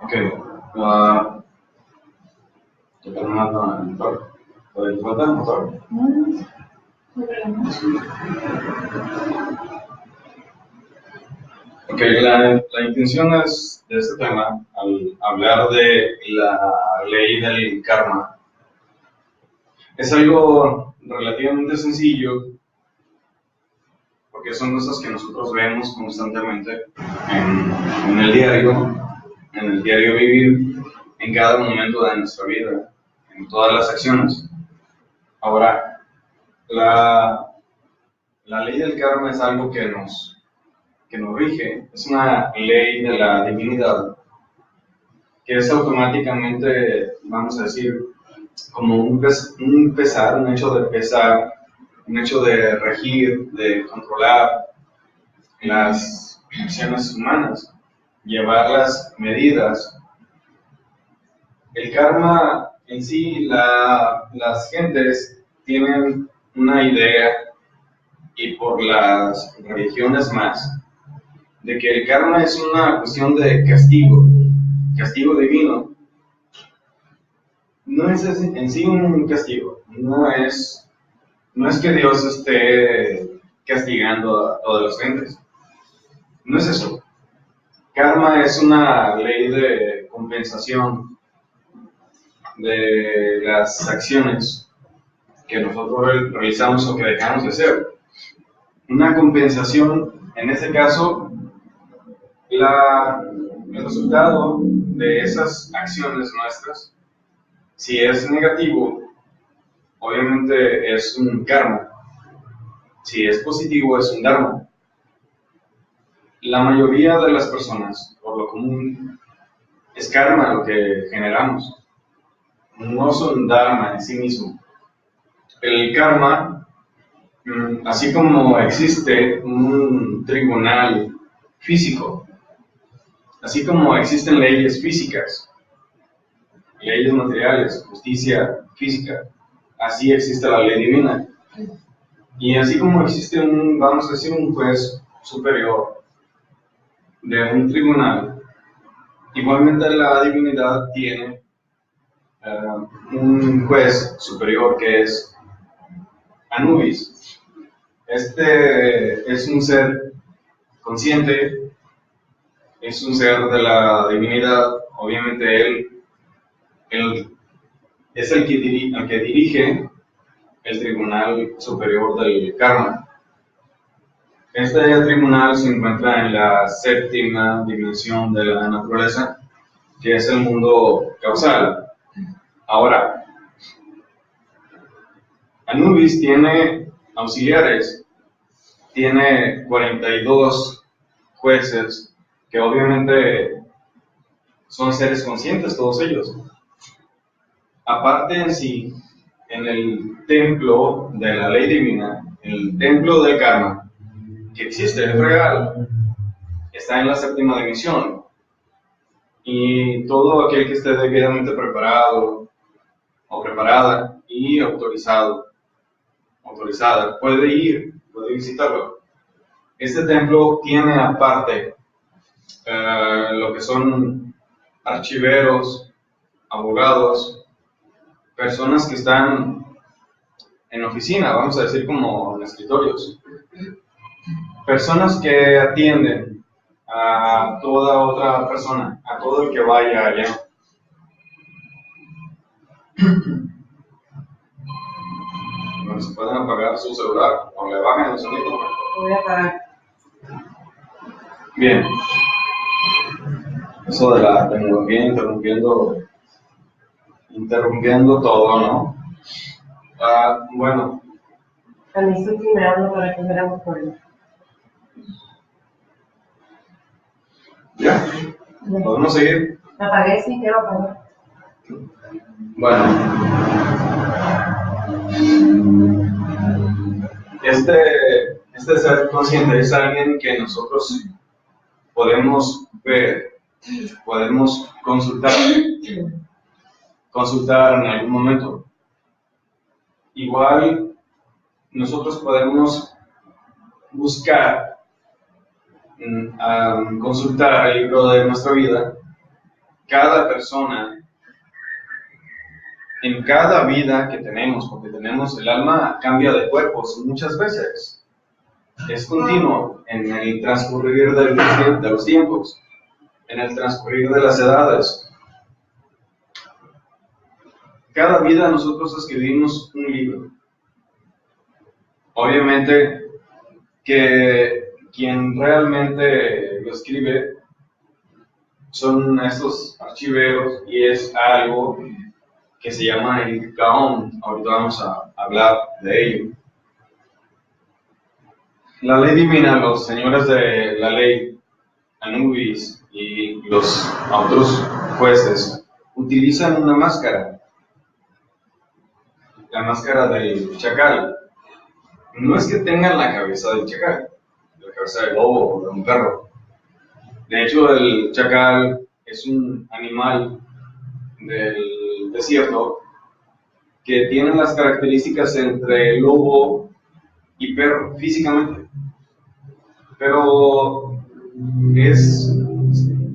Ok, ¿puede faltar el motor? Ok, la intención es, de este tema, al hablar de la ley del karma, es algo relativamente sencillo, porque son cosas que nosotros vemos constantemente en el diario vivir, en cada momento de nuestra vida, en todas las acciones. Ahora, la ley del karma es algo que nos rige, es una ley de la divinidad, que es automáticamente, vamos a decir, como un pesar, un hecho de pesar, un hecho de regir, de controlar las acciones humanas, llevar las medidas. El karma en sí, las gentes tienen una idea, y por las religiones más, de que el karma es una cuestión de castigo divino. No es en sí un castigo, no es que Dios esté castigando a todas las gentes, no es eso. Karma es una ley de compensación de las acciones que nosotros realizamos o que dejamos de hacer. Una compensación, en este caso, el resultado de esas acciones nuestras, si es negativo, obviamente es un karma. Si es positivo, es un dharma. La mayoría de las personas, por lo común, es karma lo que generamos. No son dharma en sí mismo. El karma, así como existe un tribunal físico, así como existen leyes físicas, leyes materiales, justicia física, así existe la ley divina. Y así como existe vamos a decir, un juez superior de un tribunal, igualmente la divinidad tiene un juez superior que es Anubis. Este es un ser consciente, es un ser de la divinidad. Obviamente él es el que dirige el Tribunal Superior del Karma. Este tribunal se encuentra en la séptima dimensión de la naturaleza, que es el mundo causal. Ahora, Anubis tiene auxiliares, tiene 42 jueces, que obviamente son seres conscientes todos ellos. Aparte en sí, en el templo de la ley divina, el templo del karma, que existe, es real, está en la séptima dimensión. Y todo aquel que esté debidamente preparado o preparada y autorizada, puede visitarlo. Este templo tiene aparte lo que son archiveros, abogados, personas que están en oficina, vamos a decir como en escritorios, personas que atienden a toda otra persona, a todo el que vaya allá. Bueno, se pueden apagar su celular o le bajan el sonido. Voy a apagar. Bien. Eso de la tecnología interrumpiendo todo, ¿no? Bueno, A mí estoy me hablo para que fuéramos por él. ¿Ya? ¿Podemos seguir? Me apagué, sí, quiero apagar. Bueno. Este ser consciente es alguien que nosotros podemos ver, podemos consultar en algún momento. Igual nosotros podemos buscar, consultar el libro de nuestra vida. Cada persona, en cada vida que tenemos, porque tenemos el alma cambia de cuerpos muchas veces. Es continuo en el transcurrir de los tiempos, en el transcurrir de las edades. Cada vida nosotros escribimos un libro. Obviamente que quien realmente lo escribe son estos archiveros y es algo que se llama el Gaón. Ahorita vamos a hablar de ello. La ley divina, los señores de la ley, Anubis y los otros jueces, utilizan una máscara, la máscara del chacal. No es que tengan la cabeza del chacal, la cabeza del lobo o de un perro. De hecho, el chacal es un animal del desierto que tiene las características entre lobo y perro físicamente, pero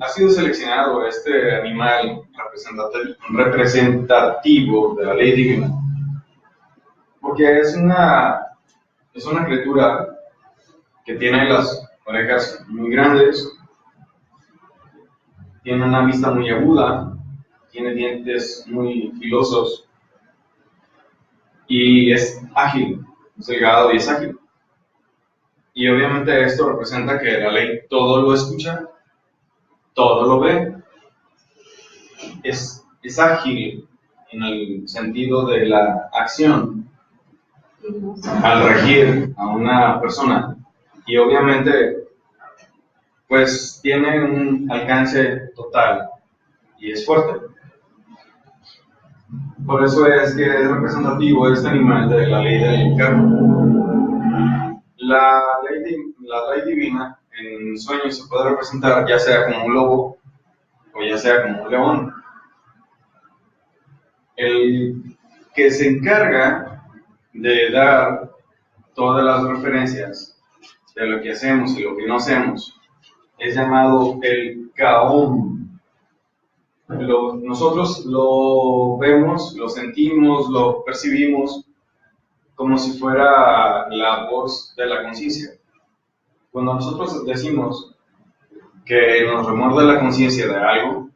ha sido seleccionado este animal representativo de la ley divina porque es una criatura que tiene las orejas muy grandes, tiene una vista muy aguda, tiene dientes muy filosos y es ágil, es delgado y es ágil. Y obviamente esto representa que la ley todo lo escucha, todo lo ve, es ágil en el sentido de la acción al regir a una persona y obviamente pues tiene un alcance total y es fuerte. Por eso es que es representativo este animal de la ley del carro. La ley divina en sueños se puede representar ya sea como un lobo o ya sea como un león. El que se encarga de dar todas las referencias de lo que hacemos y lo que no hacemos es llamado el Gaón. Nosotros lo vemos, lo sentimos, lo percibimos como si fuera la voz de la conciencia. Cuando nosotros decimos que nos remuerde la conciencia de algo,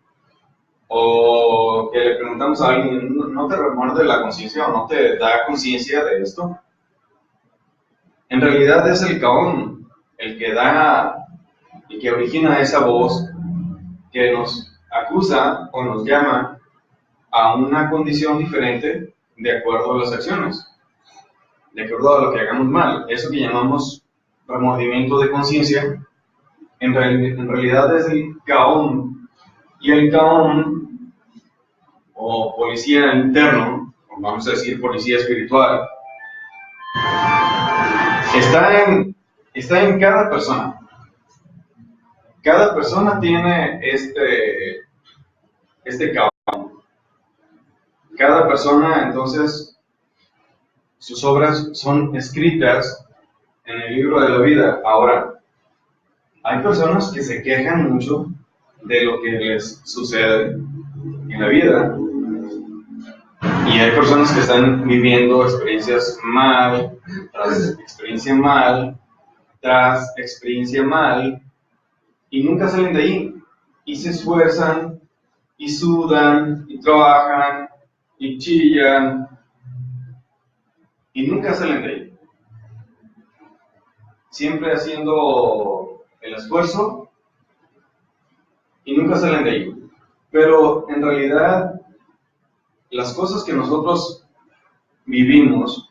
o que le preguntamos a alguien, ¿no te remuerde la conciencia o no te da conciencia de esto? En realidad es el Gaón el que da y que origina esa voz que nos acusa o nos llama a una condición diferente de acuerdo a las acciones, de acuerdo a lo que hagamos mal. Eso que llamamos remordimiento de conciencia, en realidad es el Gaón. Y el Gaón, o policía interno, o vamos a decir policía espiritual, está en cada persona. Cada persona tiene este Gaón. Cada persona, entonces, sus obras son escritas en el libro de la vida. Ahora, hay personas que se quejan mucho de lo que les sucede en la vida. Y hay personas que están viviendo experiencias mal, tras experiencia mal, tras experiencia mal, y nunca salen de ahí. Y se esfuerzan, y sudan, y trabajan, y chillan, y nunca salen de ahí. Siempre haciendo el esfuerzo, y nunca salen de ahí. Pero en realidad, las cosas que nosotros vivimos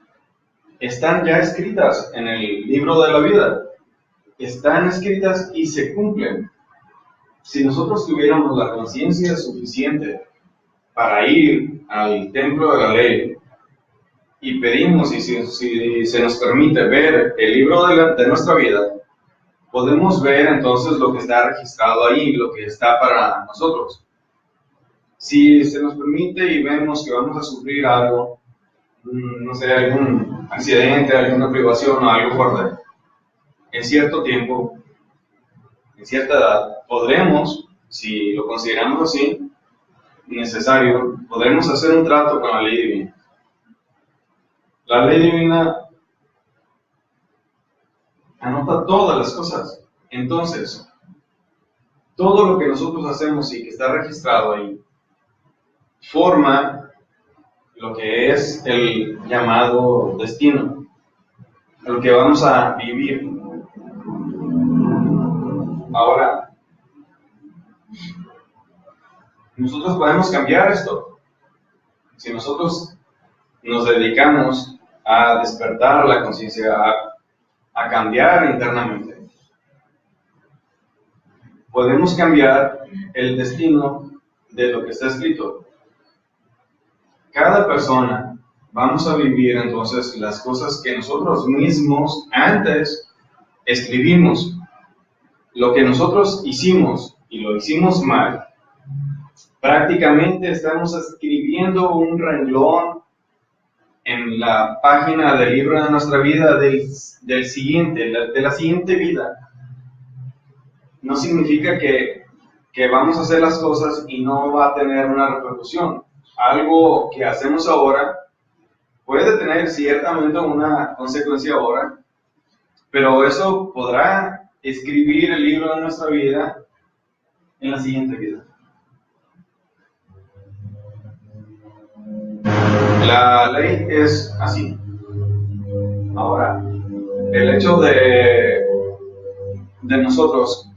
están ya escritas en el libro de la vida. Están escritas y se cumplen. Si nosotros tuviéramos la conciencia suficiente para ir al templo de la ley y pedimos, y si se nos permite ver el libro de nuestra vida, podemos ver entonces lo que está registrado ahí, lo que está para nosotros. Si se nos permite y vemos que vamos a sufrir algo, no sé, algún accidente, alguna privación o algo fuerte, en cierto tiempo, en cierta edad, podremos, si lo consideramos así, necesario, podremos hacer un trato con la ley divina. La ley divina anota todas las cosas. Entonces, todo lo que nosotros hacemos y que está registrado ahí, forma lo que es el llamado destino, lo que vamos a vivir. Ahora, nosotros podemos cambiar esto. Si nosotros nos dedicamos a despertar la conciencia, a cambiar internamente, podemos cambiar el destino de lo que está escrito. Cada persona vamos a vivir entonces las cosas que nosotros mismos antes escribimos. Lo que nosotros hicimos y lo hicimos mal, prácticamente estamos escribiendo un renglón en la página del libro de nuestra vida de la siguiente vida. No significa que vamos a hacer las cosas y no va a tener una repercusión. Algo que hacemos ahora puede tener ciertamente una consecuencia ahora, pero eso podrá escribir el libro de nuestra vida en la siguiente vida. La ley es así. Ahora, el hecho de nosotros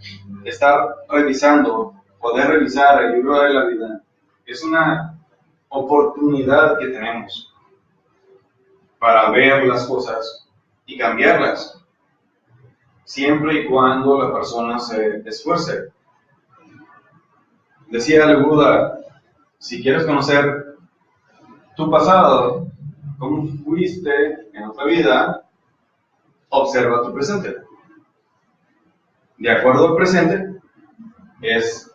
estar revisando, poder revisar el libro de la vida, es una oportunidad que tenemos para ver las cosas y cambiarlas, siempre y cuando la persona se esfuerce. Decía el Buda, si quieres conocer tu pasado, cómo fuiste en otra vida, observa tu presente. De acuerdo al presente, es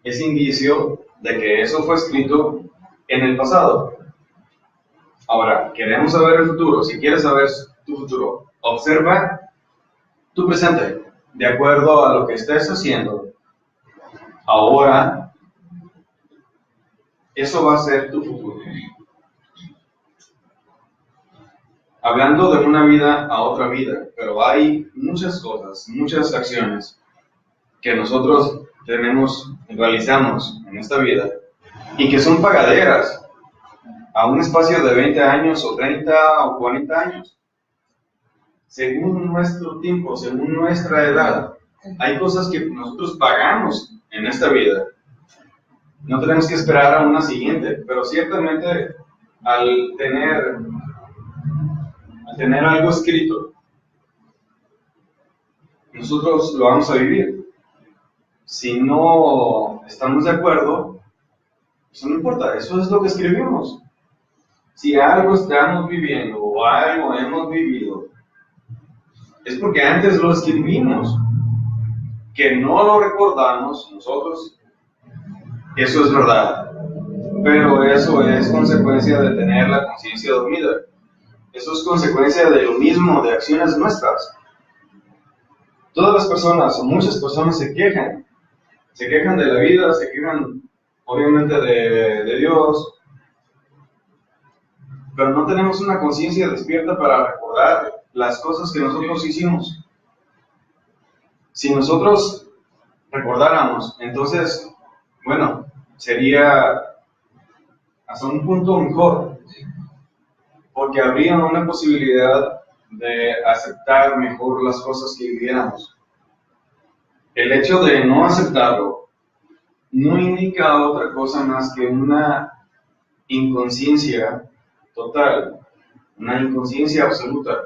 indicio de que eso fue escrito en el pasado. Ahora, queremos saber el futuro. Si quieres saber tu futuro, observa tu presente. De acuerdo a lo que estés haciendo ahora, eso va a ser tu futuro. Hablando de una vida a otra vida, pero hay muchas cosas, muchas acciones que nosotros realizamos en esta vida y que son pagaderas a un espacio de 20 años o 30 o 40 años. Según nuestro tiempo, según nuestra edad, hay cosas que nosotros pagamos en esta vida. No tenemos que esperar a una siguiente, pero ciertamente al tener algo escrito, nosotros lo vamos a vivir. Si no estamos de acuerdo, eso no importa, eso es lo que escribimos. Si algo estamos viviendo o algo hemos vivido, es porque antes lo escribimos. Que no lo recordamos nosotros, eso es verdad. Pero eso es consecuencia de tener la conciencia dormida. Eso es consecuencia de lo mismo, de acciones nuestras. Todas las personas, o muchas personas, se quejan de la vida, se quejan obviamente de Dios, pero no tenemos una conciencia despierta para recordar las cosas que nosotros hicimos. Si nosotros recordáramos, entonces, bueno, sería hasta un punto mejor, porque habría una posibilidad de aceptar mejor las cosas que viviéramos. El hecho de no aceptarlo no indica otra cosa más que una inconsciencia total una inconsciencia absoluta.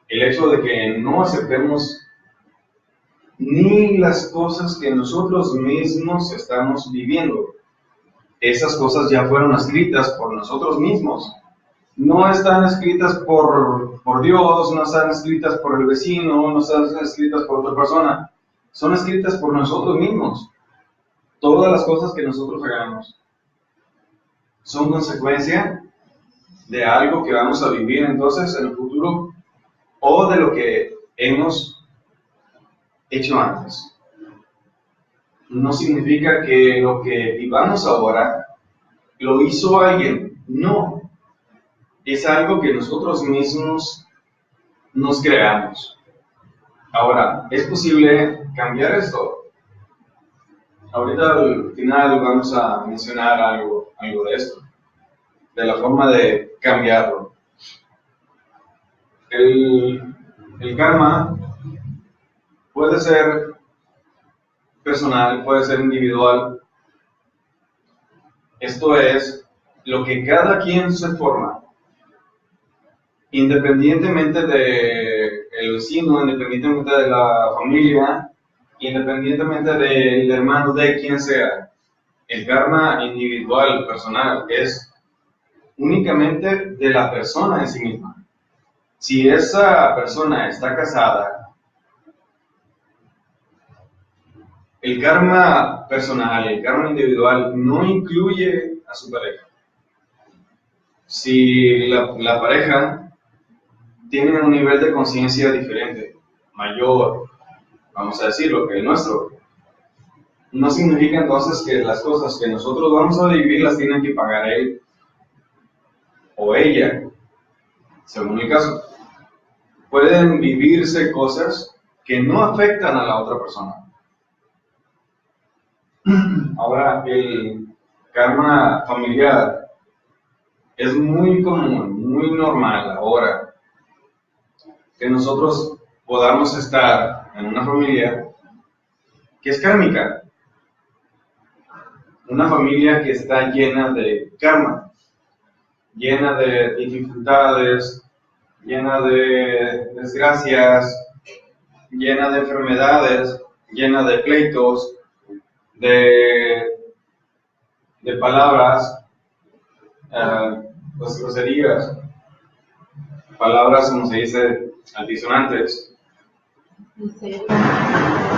El hecho de que no aceptemos ni las cosas que nosotros mismos estamos viviendo. Esas cosas ya fueron escritas por nosotros mismos. No están escritas por Dios, no están escritas por el vecino, no están escritas por otra persona. Son escritas por nosotros mismos. Todas las cosas que nosotros hagamos son consecuencia de algo que vamos a vivir entonces en el futuro o de lo que hemos hecho antes. No significa que lo que vivamos ahora lo hizo alguien. No. Es algo que nosotros mismos nos creamos. Ahora, ¿es posible cambiar esto? Ahorita al final vamos a mencionar algo de esto, de la forma de cambiarlo. El karma puede ser personal, puede ser individual. Esto es lo que cada quien se forma, independientemente del vecino, independientemente de la familia, independientemente del hermano de quien sea. El karma individual, personal, es únicamente de la persona en sí misma. Si esa persona está casada, el karma personal, el karma individual no incluye a su pareja. Si la pareja tiene un nivel de conciencia diferente, mayor, vamos a decirlo, que el nuestro, no significa entonces que las cosas que nosotros vamos a vivir las tienen que pagar él o ella, según el caso. Pueden vivirse cosas que no afectan a la otra persona. Ahora, el karma familiar es muy común, muy normal ahora que nosotros podamos estar en una familia que es kármica, una familia que está llena de karma, llena de dificultades, llena de desgracias, llena de enfermedades, llena de pleitos, de palabras, pues groserías, palabras, como se dice, altisonantes.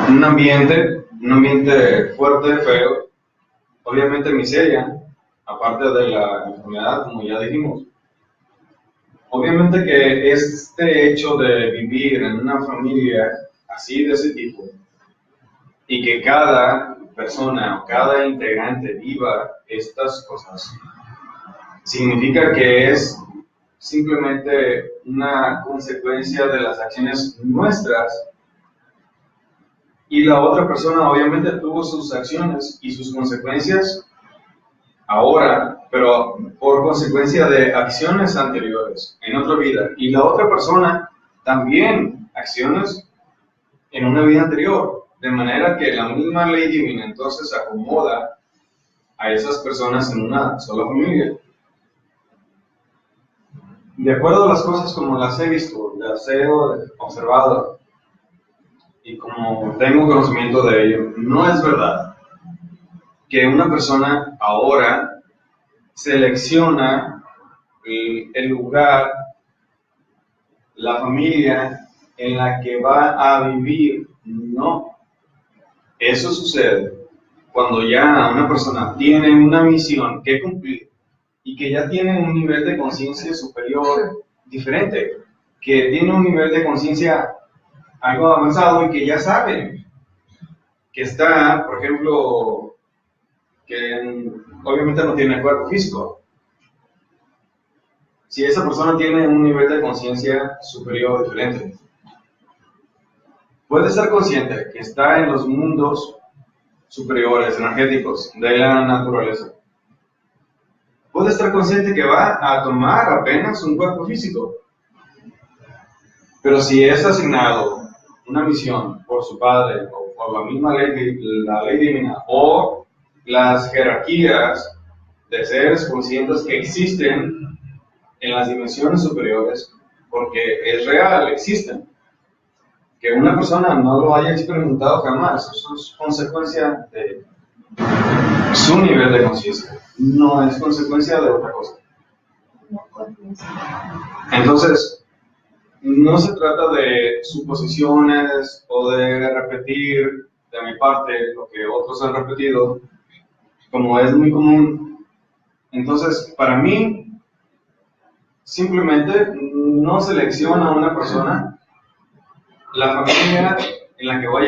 Un ambiente fuerte, feo, obviamente miseria, aparte de la enfermedad, como ya dijimos. Obviamente que este hecho de vivir en una familia así de ese tipo, y que cada persona o cada integrante viva estas cosas, significa que es simplemente una consecuencia de las acciones nuestras, y la otra persona obviamente tuvo sus acciones y sus consecuencias ahora, pero por consecuencia de acciones anteriores en otra vida, y la otra persona también acciones en una vida anterior, de manera que la misma ley divina entonces acomoda a esas personas en una sola familia. De acuerdo a las cosas como las he visto, las he observado y como tengo conocimiento de ello, no es verdad que una persona ahora selecciona el lugar, la familia en la que va a vivir. No. Eso sucede cuando ya una persona tiene una misión que cumplir y que ya tiene un nivel de conciencia superior diferente, que tiene un nivel de conciencia algo avanzado y que ya sabe que está, por ejemplo, que obviamente no tiene cuerpo físico. Si esa persona tiene un nivel de conciencia superior diferente, puede estar consciente que está en los mundos superiores, energéticos, de la naturaleza. Puede estar consciente que va a tomar apenas un cuerpo físico. Pero si es asignado una misión por su padre, o por la misma ley, la ley divina, o las jerarquías de seres conscientes que existen en las dimensiones superiores, porque es real, existen. Que una persona no lo haya experimentado jamás, eso es consecuencia de su nivel de conciencia, no es consecuencia de otra cosa. Entonces, no se trata de suposiciones o de repetir de mi parte lo que otros han repetido, como es muy común. Entonces, para mí, simplemente no selecciona a una persona la familia en la que va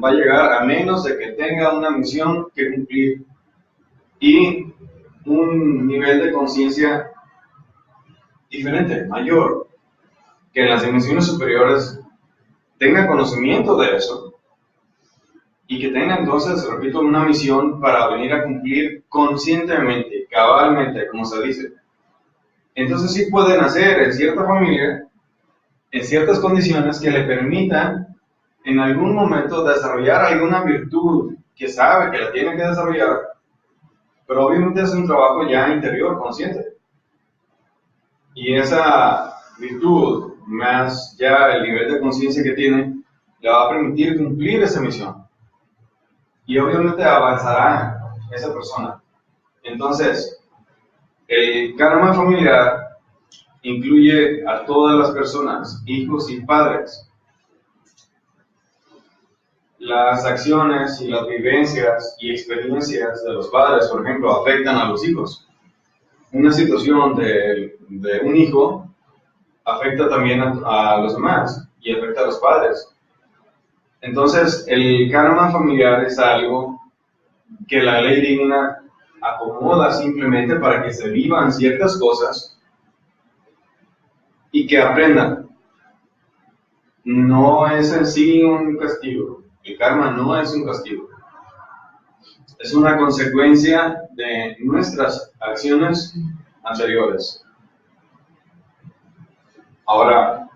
a llegar, a menos de que tenga una misión que cumplir y un nivel de conciencia diferente, mayor, que en las dimensiones superiores tenga conocimiento de eso y que tenga entonces, repito, una misión para venir a cumplir conscientemente, cabalmente, como se dice. Entonces sí pueden hacer en cierta familia, en ciertas condiciones que le permitan en algún momento desarrollar alguna virtud que sabe que la tiene que desarrollar, pero obviamente es un trabajo ya interior, consciente. Y esa virtud, más ya el nivel de conciencia que tiene, le va a permitir cumplir esa misión. Y obviamente avanzará esa persona. Entonces, el karma familiar incluye a todas las personas, hijos y padres. Las acciones y las vivencias y experiencias de los padres, por ejemplo, afectan a los hijos. Una situación de un hijo afecta también a los demás y afecta a los padres. Entonces, el karma familiar es algo que la ley divina acomoda simplemente para que se vivan ciertas cosas y que aprendan. No es en sí un castigo. El karma no es un castigo. Es una consecuencia de nuestras acciones anteriores. Ahora,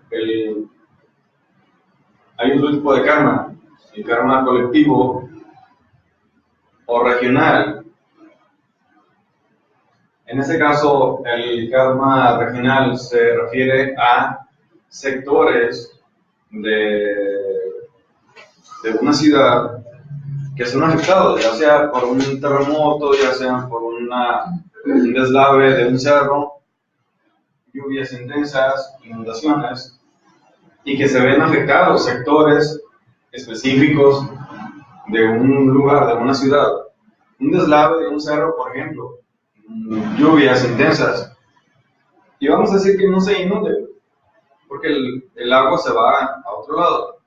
hay otro tipo de karma, el karma colectivo o regional. En este caso, el karma regional se refiere a sectores de una ciudad que son afectados, ya sea por un terremoto, ya sea por un deslave de un cerro, lluvias intensas, inundaciones, y que se ven afectados sectores específicos de un lugar, de una ciudad. Un deslave de un cerro, por ejemplo, lluvias intensas, y vamos a decir que no se inunde, porque el agua se va a otro lado.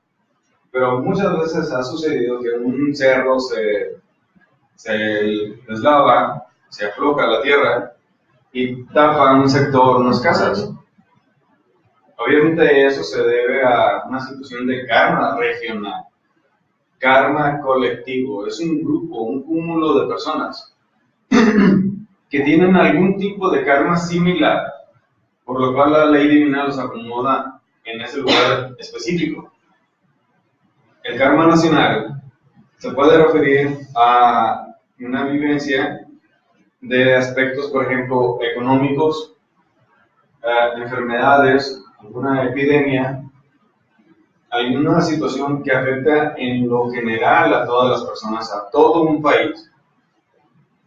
Pero muchas veces ha sucedido que un cerro se deslava, se afloja la tierra y tapa un sector, unas casas. Obviamente eso se debe a una situación de karma regional, karma colectivo. Es un grupo, un cúmulo de personas que tienen algún tipo de karma similar, por lo cual la ley divina los acomoda en ese lugar específico. El karma nacional se puede referir a una vivencia de aspectos, por ejemplo, económicos, enfermedades, alguna epidemia, alguna situación que afecta en lo general a todas las personas, a todo un país.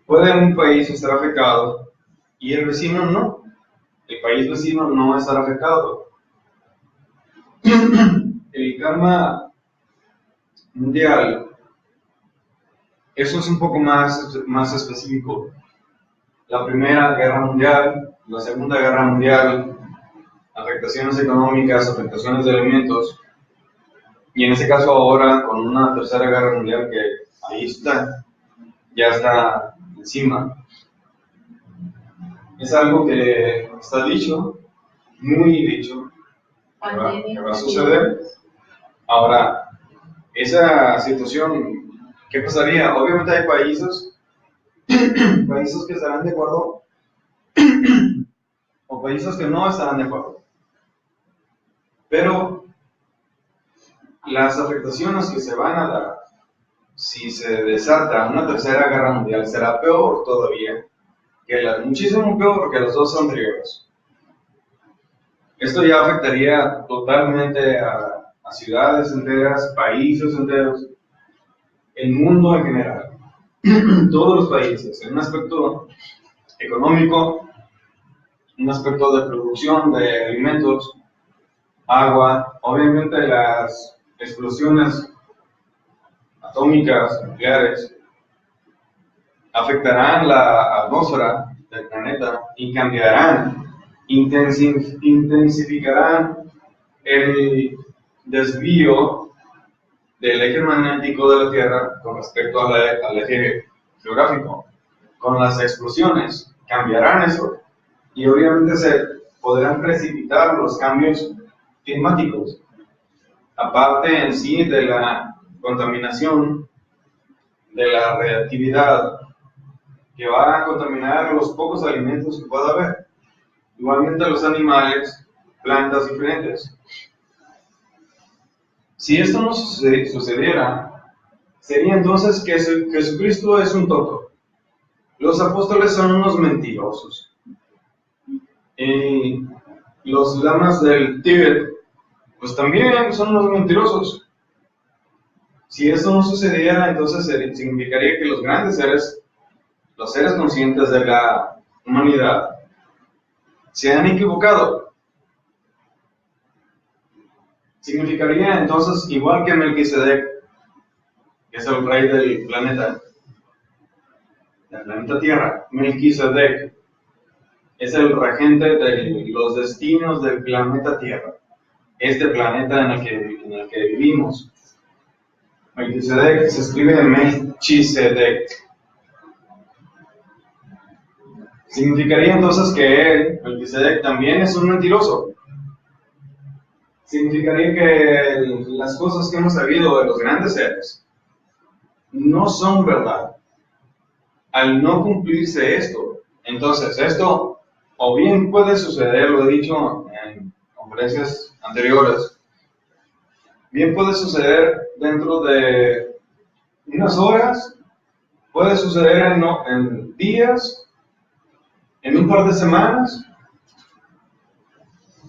Puede un país estar afectado y el vecino no. El país vecino no estar afectado. El karma mundial, eso es un poco más específico. La Primera Guerra Mundial, la Segunda Guerra Mundial, afectaciones económicas, afectaciones de alimentos, y en este caso ahora con una Tercera Guerra Mundial que ahí está, ya está encima. Es algo que está dicho, muy dicho, que va a suceder. Ahora, esa situación, ¿qué pasaría? Obviamente hay países que estarán de acuerdo o países que no estarán de acuerdo. Pero las afectaciones que se van a dar si se desata una Tercera Guerra Mundial será peor todavía, muchísimo peor que las dos anteriores. Esto ya afectaría totalmente a ciudades enteras, países enteros, el mundo en general, todos los países, en un aspecto económico, un aspecto de producción de alimentos, agua, obviamente las explosiones atómicas, nucleares, afectarán la atmósfera del planeta y cambiarán, intensificarán el desvío del eje magnético de la Tierra con respecto al eje geográfico. Con las explosiones cambiarán eso y obviamente se podrán precipitar los cambios climáticos. Aparte en sí de la contaminación, de la reactividad que va a contaminar los pocos alimentos que pueda haber. Igualmente los animales, plantas diferentes. Si esto no sucediera, sería entonces que Jesucristo es un tonto. Los apóstoles son unos mentirosos. Y los lamas del Tíbet, pues también son unos mentirosos. Si esto no sucediera, entonces significaría que los grandes seres, los seres conscientes de la humanidad, se han equivocado. Significaría entonces, igual que Melquisedec, que es el rey del planeta Tierra, Melquisedec es el regente de los destinos del planeta Tierra, este planeta en el que vivimos. Melquisedec se escribe Melchisedec. Significaría entonces que él, Melquisedec, también es un mentiroso. Significaría que las cosas que hemos sabido de los grandes seres no son verdad. Al no cumplirse esto, entonces esto o bien puede suceder, lo he dicho en conferencias anteriores, bien puede suceder dentro de unas horas, puede suceder en días, en un par de semanas,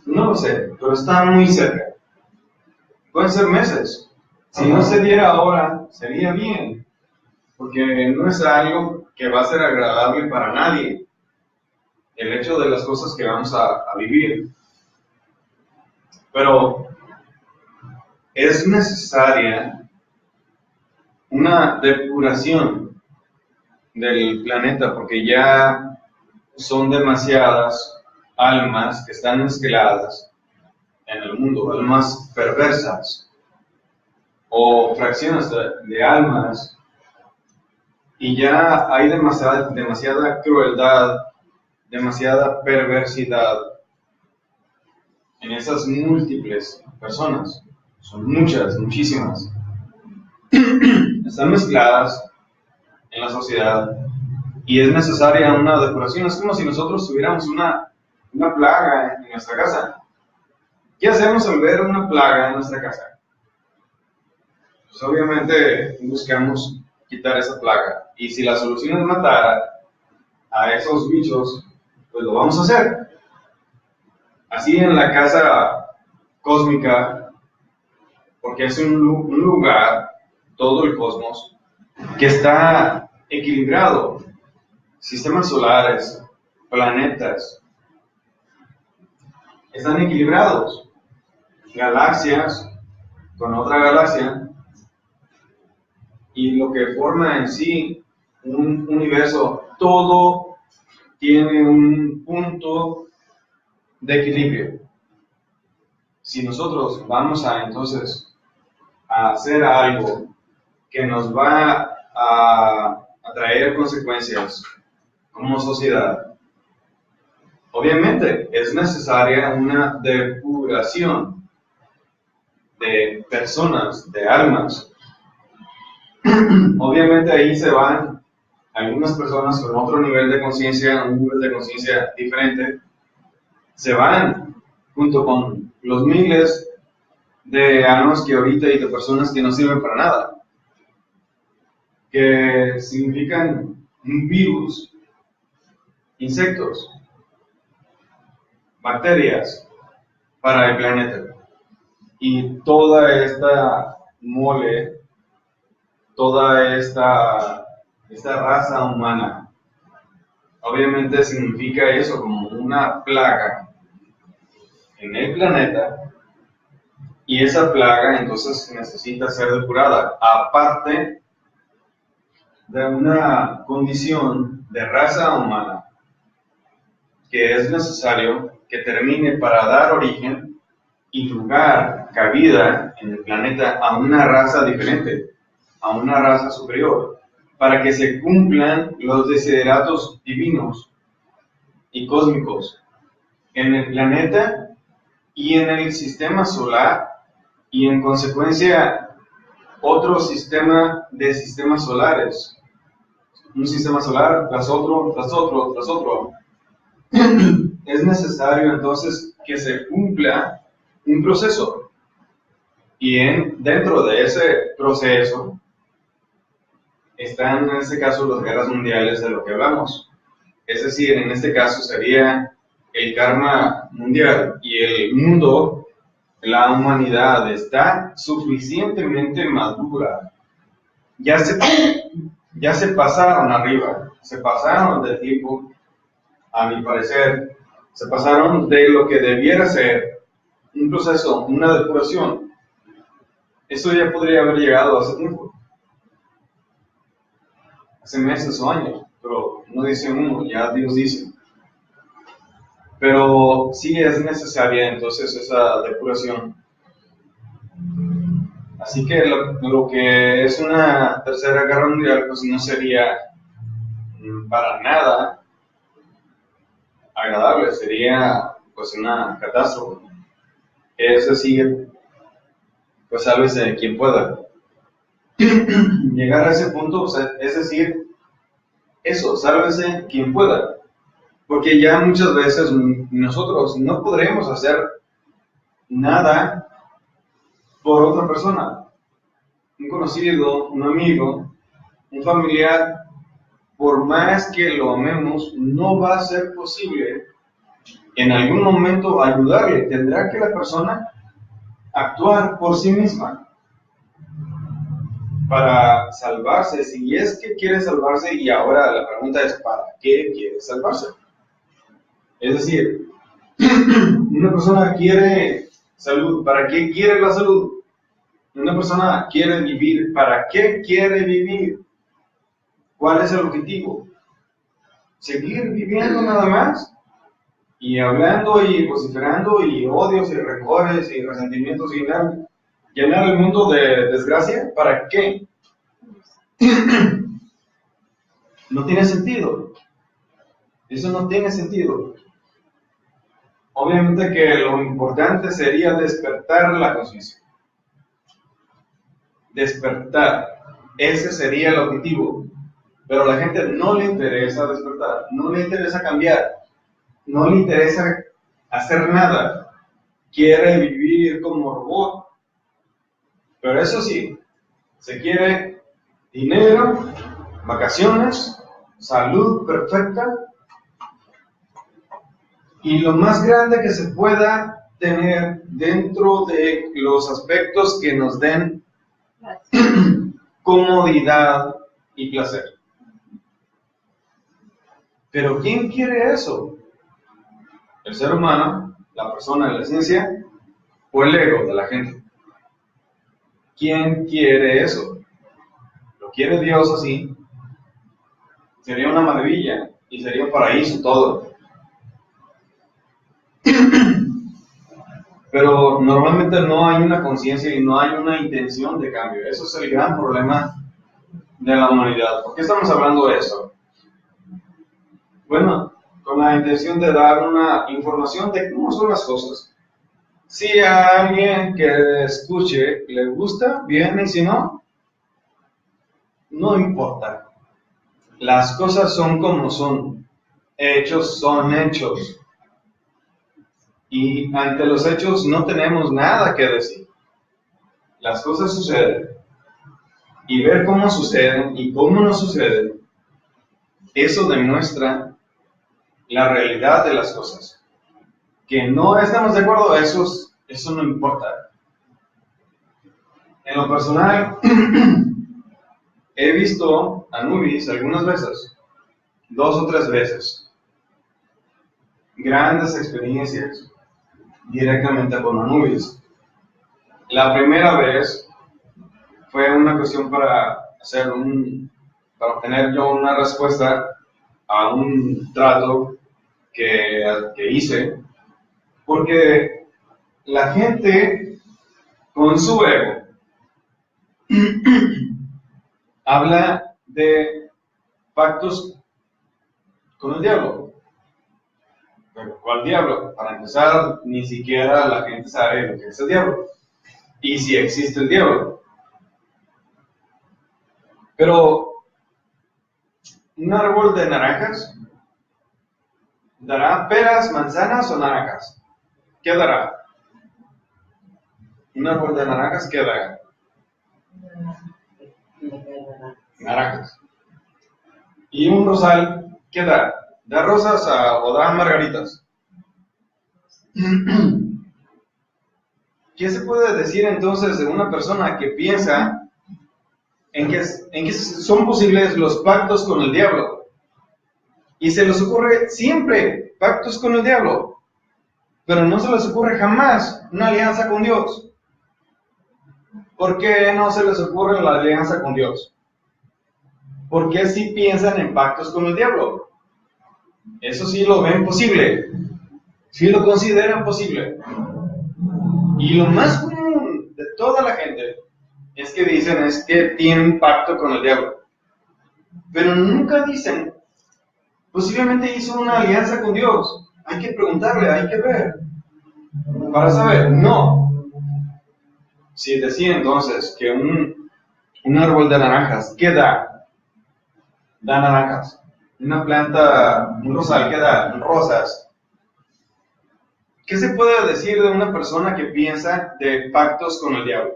no lo sé, pero está muy cerca. Pueden ser meses. Si no se diera ahora, sería bien, porque no es algo que va a ser agradable para nadie, el hecho de las cosas que vamos a vivir. Pero es necesaria una depuración del planeta, porque ya son demasiadas almas que están mezcladas en el mundo, almas perversas o fracciones de almas, y ya hay demasiada crueldad, demasiada perversidad en esas múltiples personas. Son muchas, muchísimas. Están mezcladas en la sociedad y es necesaria una depuración. Es como si nosotros tuviéramos una plaga en nuestra casa. ¿Qué hacemos al ver una plaga en nuestra casa? Pues obviamente buscamos quitar esa plaga. Y si la solución es matar a esos bichos, pues lo vamos a hacer. Así en la casa cósmica, porque es un lugar, todo el cosmos, que está equilibrado. Sistemas solares, planetas, están equilibrados. Galaxias con otra galaxia, y lo que forma en sí un universo, todo tiene un punto de equilibrio. Si nosotros vamos entonces a hacer algo que nos va a traer consecuencias como sociedad, obviamente es necesaria una depuración de personas, de almas. Obviamente ahí se van algunas personas con otro nivel de conciencia, un nivel de conciencia diferente, se van junto con los miles de almas que ahorita y de personas que no sirven para nada, que significan un virus, insectos, bacterias, para el planeta. Y toda esta mole, toda esta raza humana, obviamente significa eso como una plaga en el planeta, y esa plaga entonces necesita ser depurada, aparte de una condición de raza humana que es necesario que termine para dar origen y lugar, cabida en el planeta a una raza diferente, a una raza superior, para que se cumplan los desideratos divinos y cósmicos en el planeta y en el sistema solar, y en consecuencia otro sistema de sistemas solares, un sistema solar tras otro, tras otro, tras otro. Es necesario entonces que se cumpla un proceso, y dentro de ese proceso están en este caso las guerras mundiales de lo que hablamos. Es decir, en este caso sería el karma mundial, y el mundo, la humanidad está suficientemente madura. Ya se pasaron arriba, se pasaron del tiempo, a mi parecer, se pasaron de lo que debiera ser un proceso, una depuración. Eso ya podría haber llegado hace tiempo, hace meses o años, pero no dice uno, ya Dios dice. Pero sí es necesaria entonces esa depuración. Así que lo que es una tercera guerra mundial, pues no sería para nada agradable, sería pues una catástrofe. Es decir, pues sálvese quien pueda. Llegar a ese punto, o sea, es decir, eso, sálvese quien pueda. Porque ya muchas veces nosotros no podremos hacer nada por otra persona. Un conocido, un amigo, un familiar, por más que lo amemos, no va a ser posible en algún momento ayudarle. Tendrá que la persona actuar por sí misma para salvarse, si es que quiere salvarse. Y ahora la pregunta es, ¿para qué quiere salvarse? Es decir, una persona quiere salud, ¿para qué quiere la salud? Una persona quiere vivir, ¿para qué quiere vivir? ¿Cuál es el objetivo? ¿Seguir viviendo nada más? Y hablando y vociferando y odios y rencores y resentimientos y llenar el mundo de desgracia. ¿Para qué? No tiene sentido. Eso no tiene sentido. Obviamente que lo importante sería despertar la conciencia. Despertar. Ese sería el objetivo. Pero a la gente no le interesa despertar, no le interesa cambiar, no le interesa hacer nada. Quiere vivir como robot. Pero eso sí, se quiere dinero, vacaciones, salud perfecta y lo más grande que se pueda tener dentro de los aspectos que nos den comodidad y placer. Pero ¿quién quiere eso? ¿El ser humano, la persona de la ciencia, o el ego de la gente? ¿Quién quiere eso? ¿Lo quiere Dios así? Sería una maravilla y sería un paraíso todo. Pero normalmente no hay una conciencia y no hay una intención de cambio. Eso es el gran problema de la humanidad. ¿Por qué estamos hablando de eso? Bueno, con la intención de dar una información de cómo son las cosas. Si a alguien que escuche le gusta, bien, y si no, no importa. Las cosas son como son. Hechos son hechos. Y ante los hechos no tenemos nada que decir. Las cosas suceden. Y ver cómo suceden y cómo no suceden, eso demuestra la realidad de las cosas. que no estamos de acuerdo, eso no importa. En lo personal, he visto a Anubis algunas veces, 2 o 3 veces, grandes experiencias directamente con Anubis. La primera vez fue una cuestión para obtener yo una respuesta a un trato que hice, porque la gente con su ego habla de pactos con el diablo. ¿Pero cuál diablo? Para empezar, ni siquiera la gente sabe lo que es el diablo y si existe el diablo. Pero un árbol de naranjas dará peras, manzanas o naranjas. ¿Qué dará? Un árbol de naranjas, ¿qué dará? Naranjas. Y un rosal, ¿qué da? ¿Da rosas o da margaritas? ¿Qué se puede decir entonces de una persona que piensa en que son posibles los pactos con el diablo? Y se les ocurre siempre pactos con el diablo, pero no se les ocurre jamás una alianza con Dios. ¿Por qué no se les ocurre la alianza con Dios? ¿Por qué sí piensan en pactos con el diablo? Eso sí lo ven posible, sí lo consideran posible. Y lo más común de toda la gente es que dicen es que tienen pacto con el diablo. Pero nunca dicen, posiblemente hizo una alianza con Dios. Hay que preguntarle, hay que ver. Para saber, no. Si decía entonces que un árbol de naranjas, ¿qué da? Da naranjas. Una planta, un rosal, ¿qué da? Rosas. ¿Qué se puede decir de una persona que piensa de pactos con el diablo?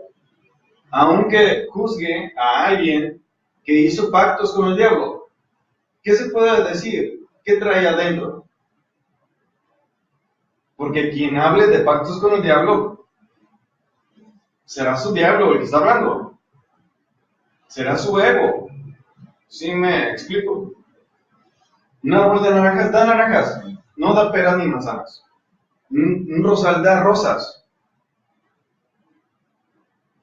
Aunque juzgue a alguien que hizo pactos con el diablo, ¿qué se puede decir? ¿Qué trae adentro? Porque quien hable de pactos con el diablo, será su diablo el que está hablando. Será su ego. ¿Sí me explico? Un árbol de naranjas da naranjas, no da peras ni manzanas. Un rosal da rosas.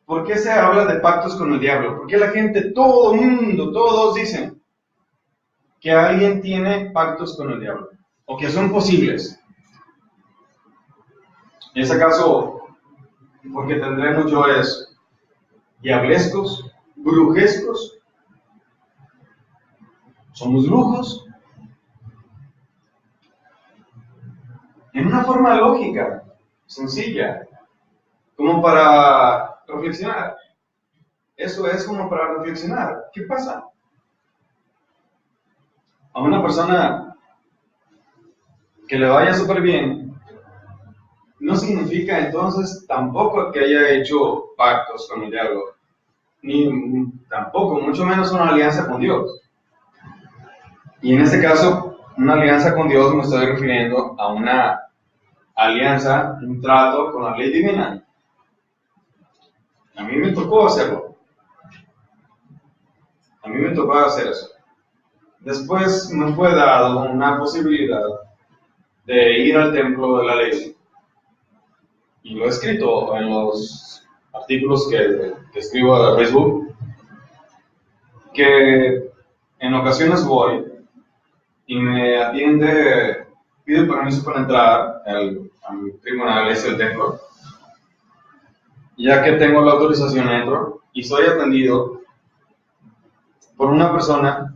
¿Por qué se habla de pactos con el diablo? Porque la gente, todo el mundo, todos dicen que alguien tiene pactos con el diablo, o que son posibles. ¿Es acaso porque tendremos yoes diablescos, brujescos? ¿Somos brujos? En una forma lógica, sencilla, como para reflexionar. Eso es como para reflexionar. ¿Qué pasa? A una persona que le vaya súper bien, no significa entonces tampoco que haya hecho pactos con el diablo, ni tampoco, mucho menos una alianza con Dios. Y en este caso, una alianza con Dios me estoy refiriendo a una alianza, un trato con la ley divina. A mí me tocó hacerlo. A mí me tocó hacer eso. Después me fue dado una posibilidad de ir al templo de la ley. Y lo he escrito en los artículos que escribo de Facebook, que en ocasiones voy y me atiende, pido permiso para entrar al tribunal, es el templo. Ya que tengo la autorización, entro y soy atendido por una persona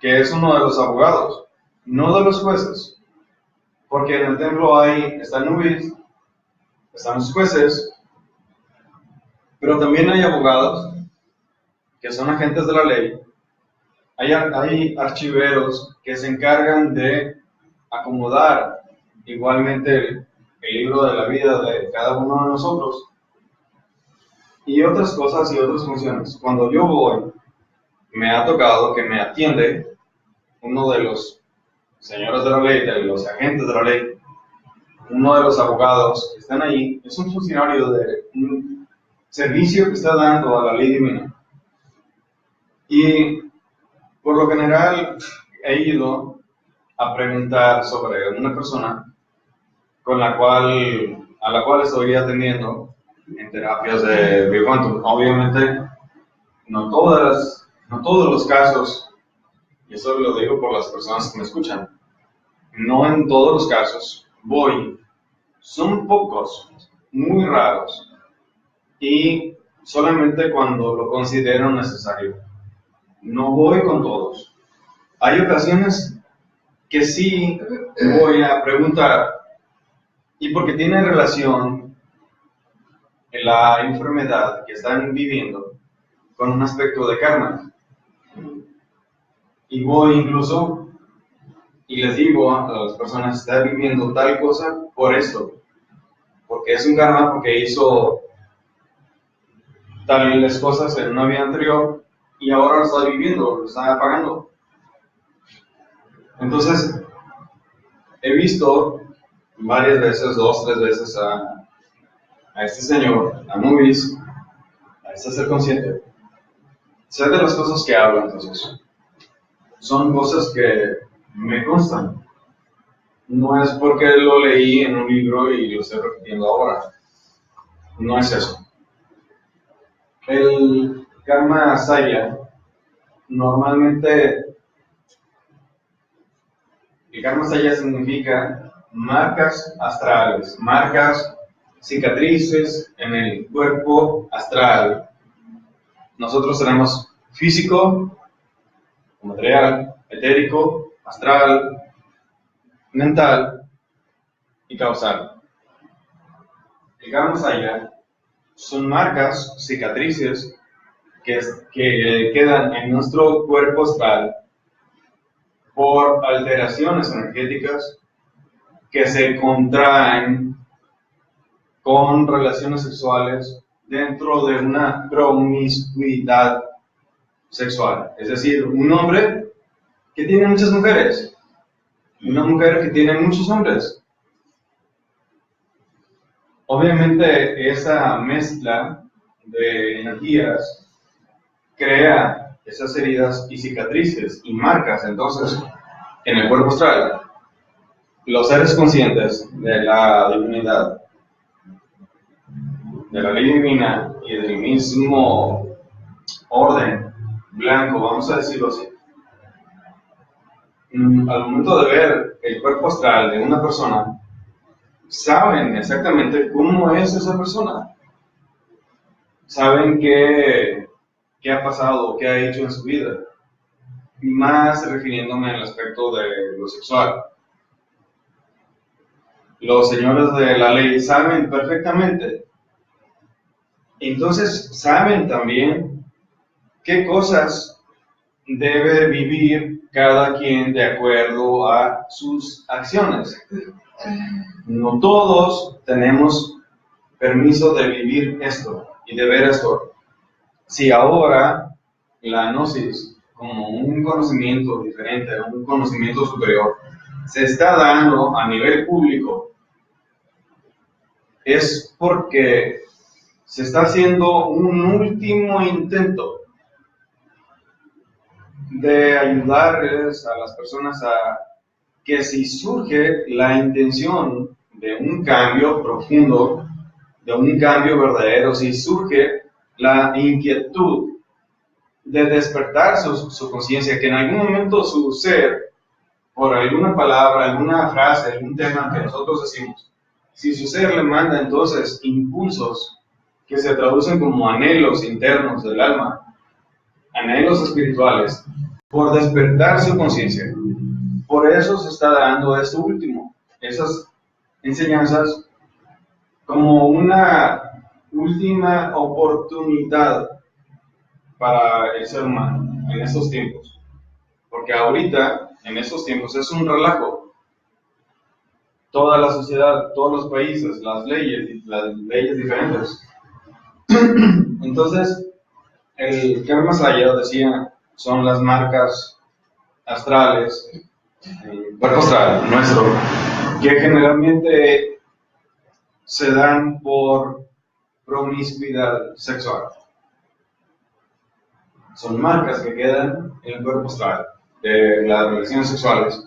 que es uno de los abogados, no de los jueces, porque en el templo está Anubis, están los jueces, pero también hay abogados que son agentes de la ley, hay archiveros que se encargan de acomodar igualmente el libro de la vida de cada uno de nosotros, y otras cosas y otras funciones. Cuando yo voy, me ha tocado que me atiende uno de los señores de la ley, de los agentes de la ley, uno de los abogados que están ahí es un funcionario de un servicio que está dando a la ley divina. Y por lo general he ido a preguntar sobre una persona a la cual estoy atendiendo en terapias de bioquantum. Obviamente, no todos los casos, y eso lo digo por las personas que me escuchan, no en todos los casos voy. Son pocos, muy raros, y solamente cuando lo considero necesario. No voy con todos. Hay ocasiones que sí voy a preguntar, y porque tiene relación la enfermedad que están viviendo con un aspecto de karma. Y voy incluso y les digo a las personas, está viviendo tal cosa por esto, porque es un karma, porque hizo tales cosas en una vida anterior y ahora lo está viviendo, lo está pagando. Entonces, he visto varias veces, 2, 3 veces a este señor, a Nubis, a este ser consciente. Sé de las cosas que habla, entonces. Son cosas que me constan. No es porque lo leí en un libro y lo estoy repitiendo ahora. No es eso. El karma saya, normalmente, el karma saya significa marcas astrales, marcas, cicatrices en el cuerpo astral. Nosotros tenemos físico, material, etérico, astral, mental y causal. El karma saya son marcas, cicatrices que quedan en nuestro cuerpo astral por alteraciones energéticas que se contraen con relaciones sexuales dentro de una promiscuidad sexual. Es decir, un hombre que tiene muchas mujeres, una mujer que tiene muchos hombres. Obviamente esa mezcla de energías crea esas heridas y cicatrices y marcas entonces en el cuerpo astral. Los seres conscientes de la divinidad, de la ley divina y del mismo orden blanco, vamos a decirlo así, al momento de ver el cuerpo astral de una persona, saben exactamente cómo es esa persona. Saben qué ha pasado, qué ha hecho en su vida. Más refiriéndome al aspecto de lo sexual. Los señores de la ley saben perfectamente. Entonces saben también qué cosas debe vivir cada quien de acuerdo a sus acciones. No todos tenemos permiso de vivir esto y de ver esto. Si ahora la gnosis, como un conocimiento diferente, un conocimiento superior, se está dando a nivel público, es porque se está haciendo un último intento de ayudarles a las personas a que si surge la intención de un cambio profundo, de un cambio verdadero, si surge la inquietud de despertar su conciencia, que en algún momento su ser, por alguna palabra, alguna frase, algún tema que nosotros decimos, si su ser le manda entonces impulsos que se traducen como anhelos internos del alma, anhelos espirituales, por despertar su conciencia. Por eso se está dando esto último, esas enseñanzas como una última oportunidad para el ser humano en estos tiempos. Porque ahorita, en estos tiempos, es un relajo. Toda la sociedad, todos los países, las leyes diferentes. Entonces, el karma saya decía, son las marcas astrales, el cuerpo astral nuestro, que generalmente se dan por promiscuidad sexual. Son marcas que quedan en el cuerpo astral de las relaciones sexuales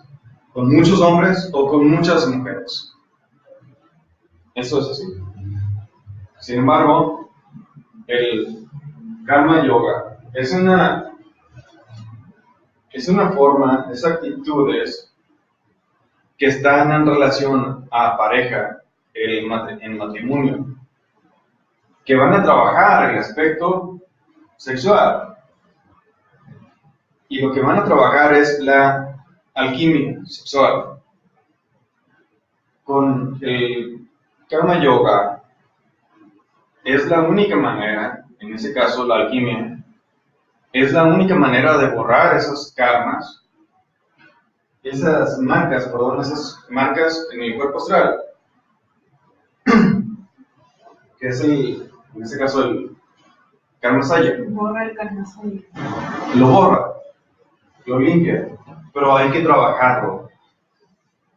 con muchos hombres o con muchas mujeres. Eso es así. Sin embargo, el karma yoga es una forma, es actitudes que están en relación a pareja, en matrimonio, que van a trabajar el aspecto sexual. Y lo que van a trabajar es la alquimia sexual. Con el karma yoga es la única manera, en ese caso la alquimia, es la única manera de borrar esos karmas, esas marcas en el cuerpo astral, que es en este caso el karma saya. Borra el karma saya. Lo borra, lo limpia, pero hay que trabajarlo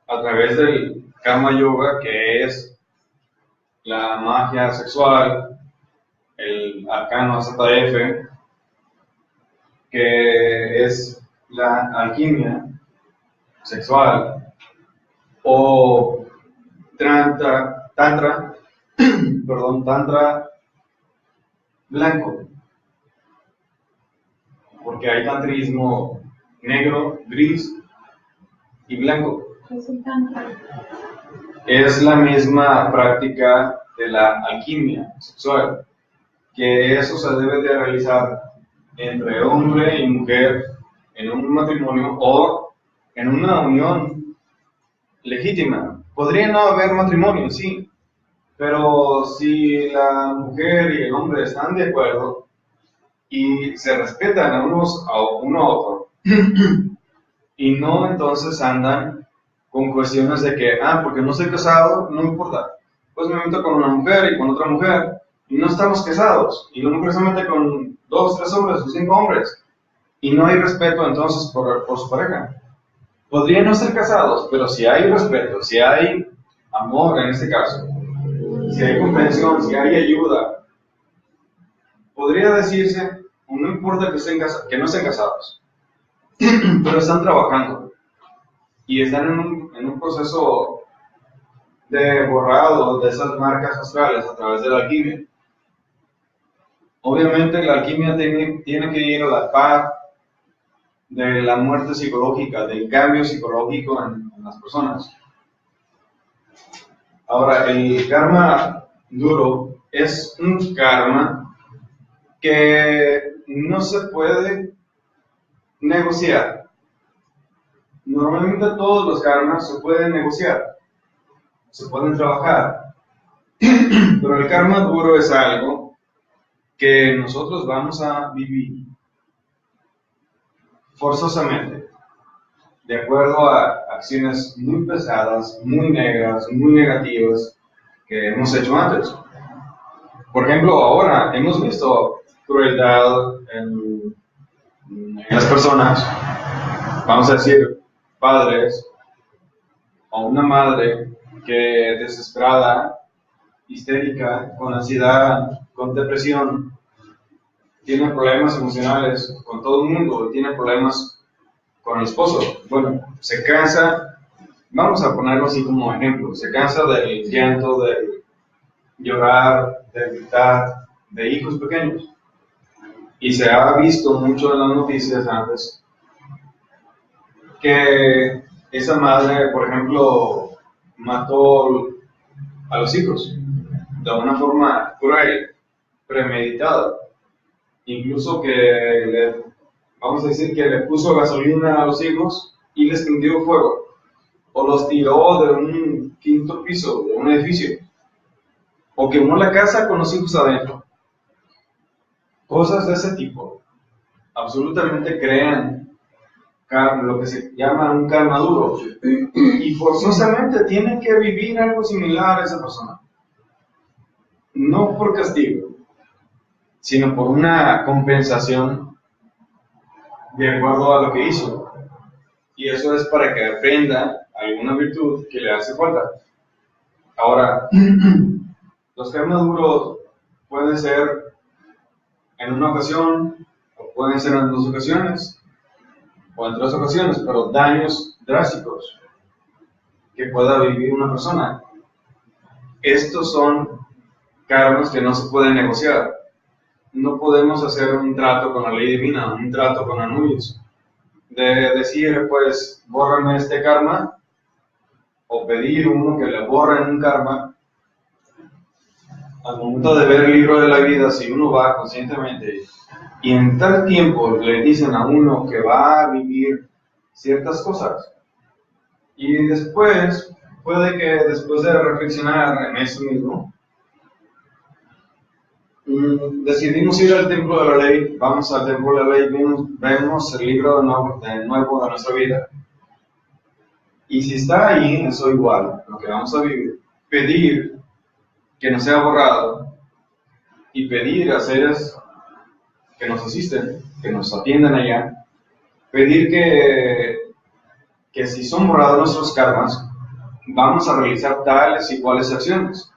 a través del karma yoga, que es la magia sexual, el arcano ZF, que es la alquimia sexual, o tantra blanco, porque hay tantrismo negro, gris y blanco. ¿Qué es el tantra? Es la misma práctica de la alquimia sexual, que eso se debe de realizar entre hombre y mujer en un matrimonio o en una unión legítima. Podría no haber matrimonio, sí, pero si la mujer y el hombre están de acuerdo y se respetan a uno a otro, y no entonces andan con cuestiones de que, porque no estoy casado, no importa, pues me meto con una mujer y con otra mujer, y no estamos casados, y la mujer se mete con 2, 3 hombres o 5 hombres, y no hay respeto entonces por su pareja. Podrían no ser casados, pero si hay respeto, si hay amor en este caso, si hay comprensión, si hay ayuda, podría decirse, no importa que no estén casados, pero están trabajando y están en un proceso de borrado de esas marcas astrales a través de la alquimia. Obviamente la alquimia tiene que ir a la par de la muerte psicológica, del cambio psicológico en las personas. Ahora, el karma duro es un karma que no se puede negociar. Normalmente todos los karmas se pueden negociar, se pueden trabajar, pero el karma duro es algo que nosotros vamos a vivir forzosamente, de acuerdo a acciones muy pesadas, muy negras, muy negativas que hemos hecho antes. Por ejemplo, ahora hemos visto crueldad en las personas, vamos a decir, padres o una madre que desesperada, histérica, con ansiedad, con depresión, tiene problemas emocionales con todo el mundo, tiene problemas con el esposo. Bueno, se cansa, vamos a ponerlo así como ejemplo, se cansa del llanto, de llorar, de gritar, de hijos pequeños. Y se ha visto mucho en las noticias antes que esa madre, por ejemplo, mató a los hijos de una forma cruel, premeditada, incluso vamos a decir que le puso gasolina a los hijos y les prendió fuego, o los tiró de un 5.º piso de un edificio, o quemó la casa con los hijos adentro. Cosas de ese tipo absolutamente crean lo que se llama un karma duro, y forzosamente tiene que vivir algo similar a esa persona, no por castigo, sino por una compensación de acuerdo a lo que hizo, y eso es para que aprenda alguna virtud que le hace falta. Ahora, Los karmas duros pueden ser en una ocasión, o pueden ser en 2 ocasiones, o en 3 ocasiones, pero daños drásticos que pueda vivir una persona. Estos son karmas que no se pueden negociar. No podemos hacer un trato con la ley divina, un trato con Anubis, de decir, pues, bórrame este karma, o pedir uno que le borren un karma. Al momento de ver el libro de la vida, si uno va conscientemente y en tal tiempo le dicen a uno que va a vivir ciertas cosas, y después, puede que después de reflexionar en eso mismo, decidimos ir al templo de la ley, vamos al templo de la ley, vemos el libro de nuevo de nuestra vida, y si está ahí, eso igual, lo que vamos a vivir, pedir que nos sea borrado, y pedir a seres que nos asisten, que nos atiendan allá, pedir que si son borrados nuestros karmas, vamos a realizar tales y cuales acciones,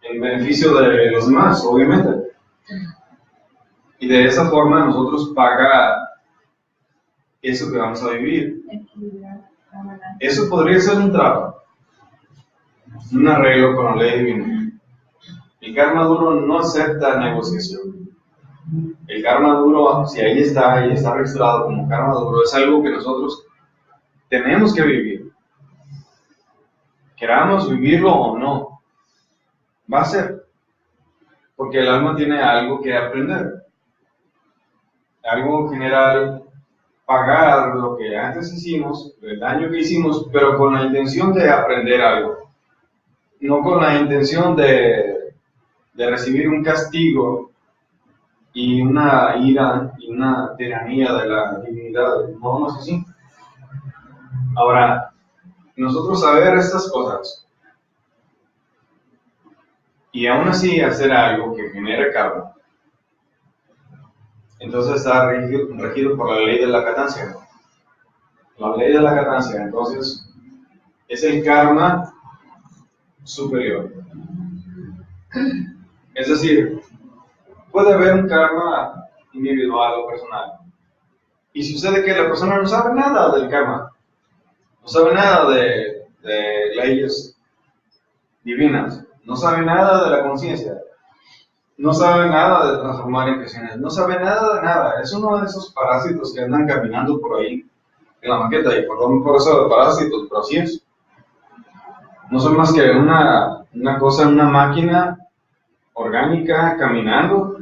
en beneficio de los demás, obviamente. Y de esa forma nosotros pagar eso que vamos a vivir. Eso podría ser un trato, un arreglo con la ley divina. El karma duro no acepta negociación. El karma duro, si ahí está y está registrado como karma duro, es algo que nosotros tenemos que vivir. Queramos vivirlo o no, va a ser. Porque el alma tiene algo que aprender. Algo general, pagar lo que antes hicimos, el daño que hicimos, pero con la intención de aprender algo. No con la intención de recibir un castigo y una ira y una tiranía de la divinidad. No es así. Ahora, nosotros saber estas cosas y aún así hacer algo que genere karma, entonces está regido por la ley de la ganancia. La ley de la ganancia, entonces, es el karma superior. Es decir, puede haber un karma individual o personal. Y sucede que la persona no sabe nada del karma. No sabe nada de leyes divinas. No sabe nada de la conciencia. No sabe nada de transformar impresiones. No sabe nada de nada. Es uno de esos parásitos que andan caminando por ahí en la maqueta. Y perdón por eso de parásitos, pero así es. No son más que una cosa, una máquina orgánica caminando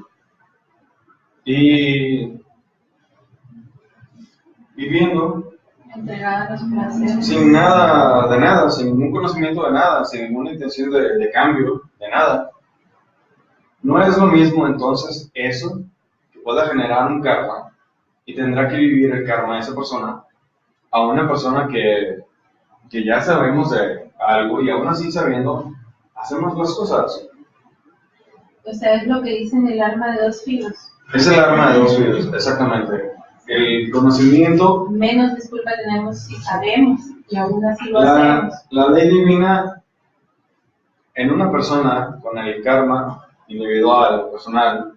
y viviendo entregada a los placeres, sin nada de nada, sin ningún conocimiento de nada, sin ninguna intención de cambio, de nada. No es lo mismo entonces eso que pueda generar un karma y tendrá que vivir el karma de esa persona a una persona que ya sabemos de algo y aún así sabiendo hacemos las cosas. O sea, es lo que dicen el arma de 2 filos. Es el arma de 2 filos, exactamente. El conocimiento. Menos disculpa tenemos si sabemos y aún así lo hacemos. La ley divina en una persona con el karma individual, personal,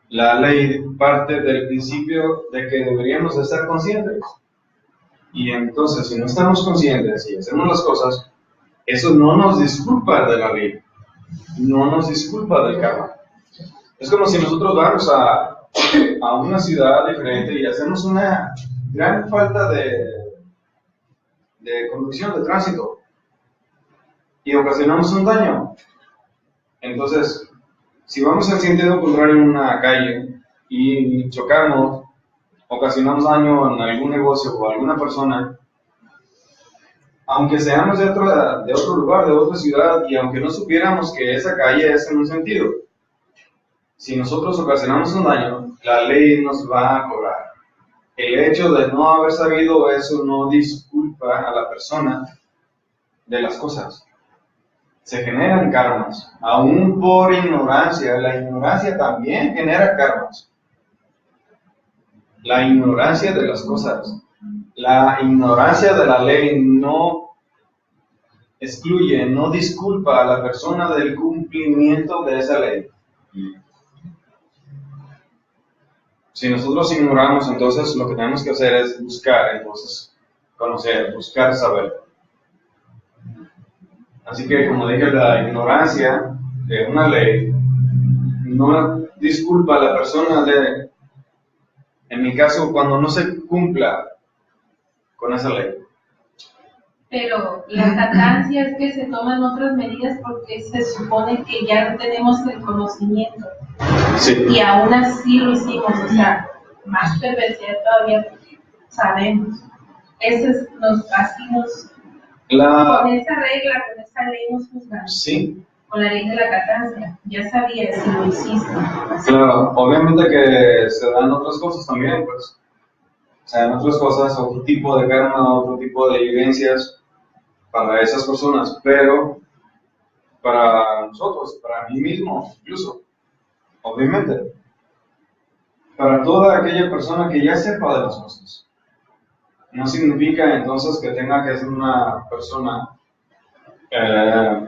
la ley parte del principio de que deberíamos de estar conscientes. Y entonces, si no estamos conscientes y hacemos las cosas, eso no nos disculpa de la ley, no nos disculpa del karma. Es como si nosotros vamos a una ciudad diferente y hacemos una gran falta de conducción, de tránsito, y ocasionamos un daño. Entonces, si vamos en sentido contrario en una calle y chocamos, ocasionamos daño en algún negocio o alguna persona, aunque seamos de otro lugar, de otra ciudad, y aunque no supiéramos que esa calle es en un sentido, si nosotros ocasionamos un daño, la ley nos va a cobrar. El hecho de no haber sabido eso no disculpa a la persona de las cosas. Se generan karmas, aún por ignorancia. La ignorancia también genera karmas. La ignorancia de las cosas, la ignorancia de la ley no excluye, no disculpa a la persona del cumplimiento de esa ley. Si nosotros ignoramos, entonces lo que tenemos que hacer es buscar, entonces conocer, buscar saber. Así que, como dije, la ignorancia de una ley no disculpa a la persona en mi caso, cuando no se cumpla con esa ley. Pero la jactancia es que se toman otras medidas porque se supone que ya no tenemos el conocimiento. Sí. Y aún así lo hicimos, o sea, más perversidad todavía porque sabemos. Con esa regla, con esa ley nos juzgamos. Sí. Con la ley de la jactancia, ya sabías si lo hiciste. Claro, obviamente que se dan otras cosas también, pues. Se dan otras cosas, otro tipo de karma, otro tipo de vivencias para esas personas, pero para nosotros, para mí mismo, incluso, obviamente, para toda aquella persona que ya sepa de las cosas. No significa entonces que tenga que ser una persona,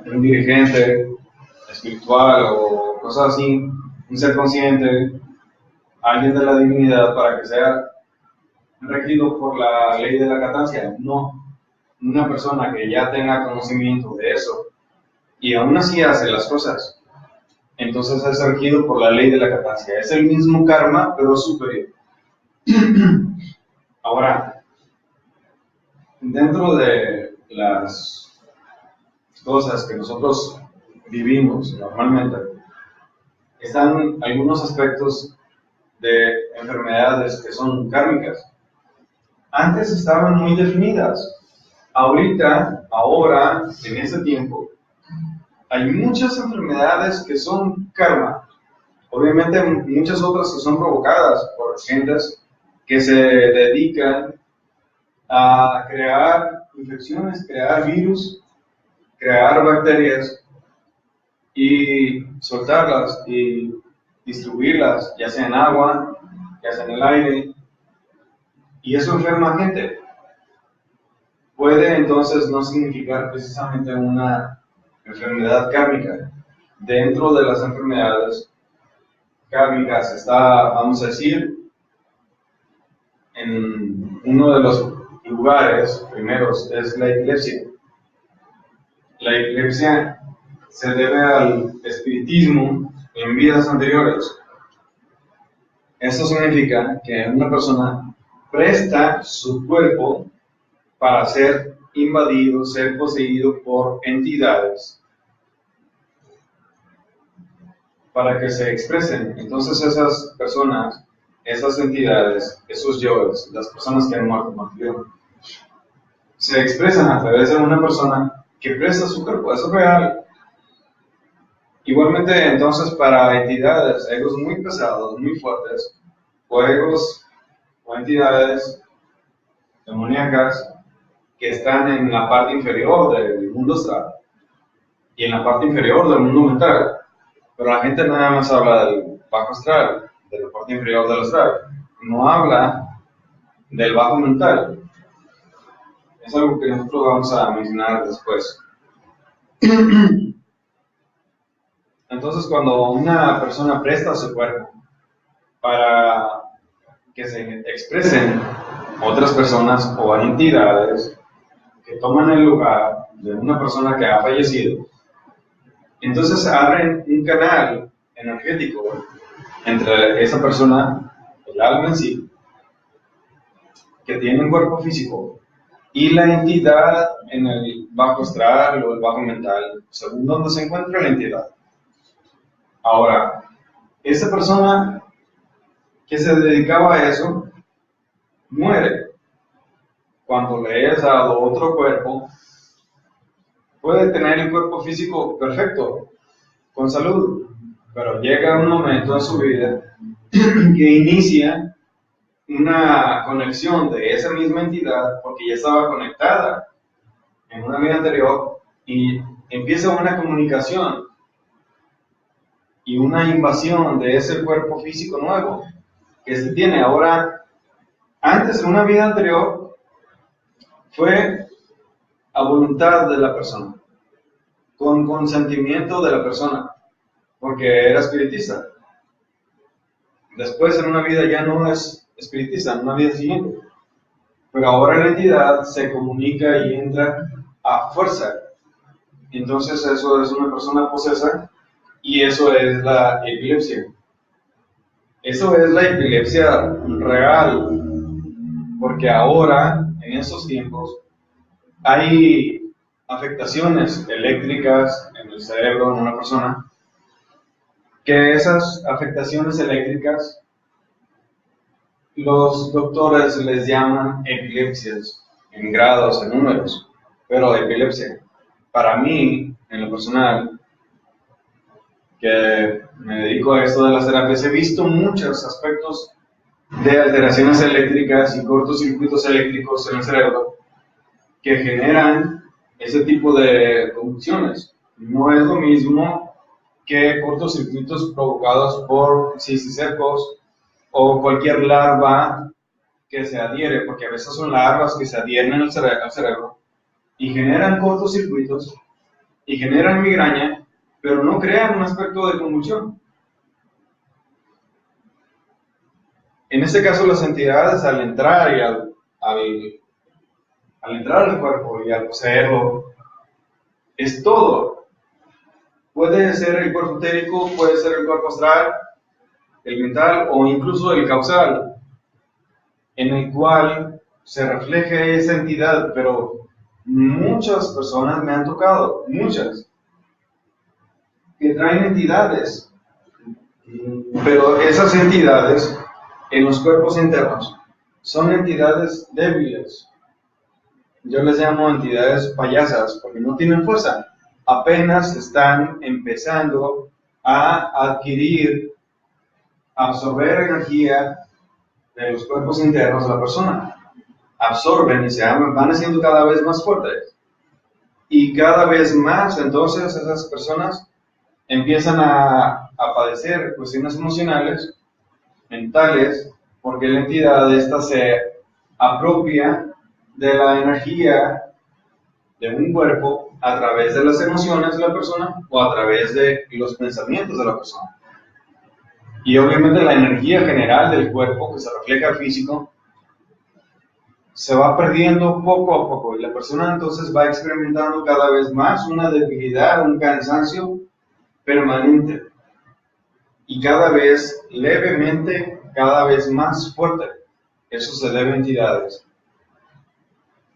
un dirigente espiritual o cosas así, un ser consciente, alguien de la divinidad para que sea regido por la ley de la jactancia. No, una persona que ya tenga conocimiento de eso y aún así hace las cosas, entonces es regido por la ley de la jactancia. Es el mismo karma, pero superior. Ahora, dentro de las cosas que nosotros vivimos normalmente, están algunos aspectos de enfermedades que son kármicas. Antes estaban muy definidas. Ahora, en este tiempo, hay muchas enfermedades que son karma. Obviamente muchas otras que son provocadas por gentes que se dedican a crear infecciones, crear virus, crear bacterias y soltarlas y distribuirlas, ya sea en agua, ya sea en el aire, y eso enferma a gente. Puede entonces no significar precisamente una enfermedad kármica. Dentro de las enfermedades kármicas está, vamos a decir, en uno de los lugares primeros es la epilepsia. La epilepsia se debe al espiritismo en vidas anteriores. Esto significa que una persona presta su cuerpo para ser invadido, ser poseído por entidades, para que se expresen. Entonces esas personas, esas entidades, esos yoes, las personas que han muerto, se expresan a través de una persona que presta su cuerpo. Eso es real. Igualmente, entonces, para entidades, egos muy pesados, muy fuertes, o egos o entidades demoníacas que están en la parte inferior del mundo astral y en la parte inferior del mundo mental. Pero la gente nada más habla del bajo astral, de la parte inferior del astral. No habla del bajo mental. Es algo que nosotros vamos a mencionar después. Entonces, cuando una persona presta su cuerpo para que se expresen otras personas o entidades que toman el lugar de una persona que ha fallecido, entonces abren un canal energético entre esa persona, el alma en sí, que tiene un cuerpo físico, y la entidad en el bajo astral o el bajo mental, según donde se encuentra la entidad. Ahora, esa persona que se dedicaba a eso muere. Cuando le es dado otro cuerpo, puede tener el cuerpo físico perfecto, con salud, pero llega un momento en su vida que inicia una conexión de esa misma entidad, porque ya estaba conectada en una vida anterior, y empieza una comunicación y una invasión de ese cuerpo físico nuevo que se tiene. Ahora, antes en una vida anterior, fue a voluntad de la persona. con consentimiento de la persona, porque era espiritista. Después en una vida ya no es espiritista, en una vida siguiente. Pero ahora la entidad se comunica y entra a fuerza. Entonces eso es una persona posesa y eso es la epilepsia. Eso es la epilepsia real, porque ahora, en estos tiempos, hay afectaciones eléctricas en el cerebro de una persona, que esas afectaciones eléctricas los doctores les llaman epilepsias, en grados, en números, pero epilepsia. Para mí, en lo personal, que me dedico a esto de las terapias, he visto muchos aspectos de alteraciones eléctricas y cortocircuitos eléctricos en el cerebro que generan ese tipo de convulsiones. No es lo mismo que cortocircuitos provocados por cisticercos o cualquier larva que se adhiere, porque a veces son larvas que se adhieren al cerebro y generan cortocircuitos y generan migraña, pero no crean un aspecto de convulsión. En este caso, las entidades al entrar y al entrar al cuerpo y al poseerlo, es todo. Puede ser el cuerpo etérico, puede ser el cuerpo astral, el mental o incluso el causal, en el cual se refleja esa entidad, pero muchas personas me han tocado, muchas, que traen entidades, pero esas entidades en los cuerpos internos son entidades débiles. Yo les llamo entidades payasas porque no tienen fuerza, apenas están empezando a adquirir, a absorber energía de los cuerpos internos de la persona. Absorben y van haciendo cada vez más fuertes. Y cada vez más, entonces, esas personas empiezan a padecer cuestiones emocionales, mentales, porque la entidad esta se apropia de la energía de un cuerpo a través de las emociones de la persona o a través de los pensamientos de la persona. Y obviamente la energía general del cuerpo que se refleja al físico se va perdiendo poco a poco y la persona entonces va experimentando cada vez más una debilidad, un cansancio permanente y cada vez levemente, cada vez más fuerte. Eso se debe a entidades.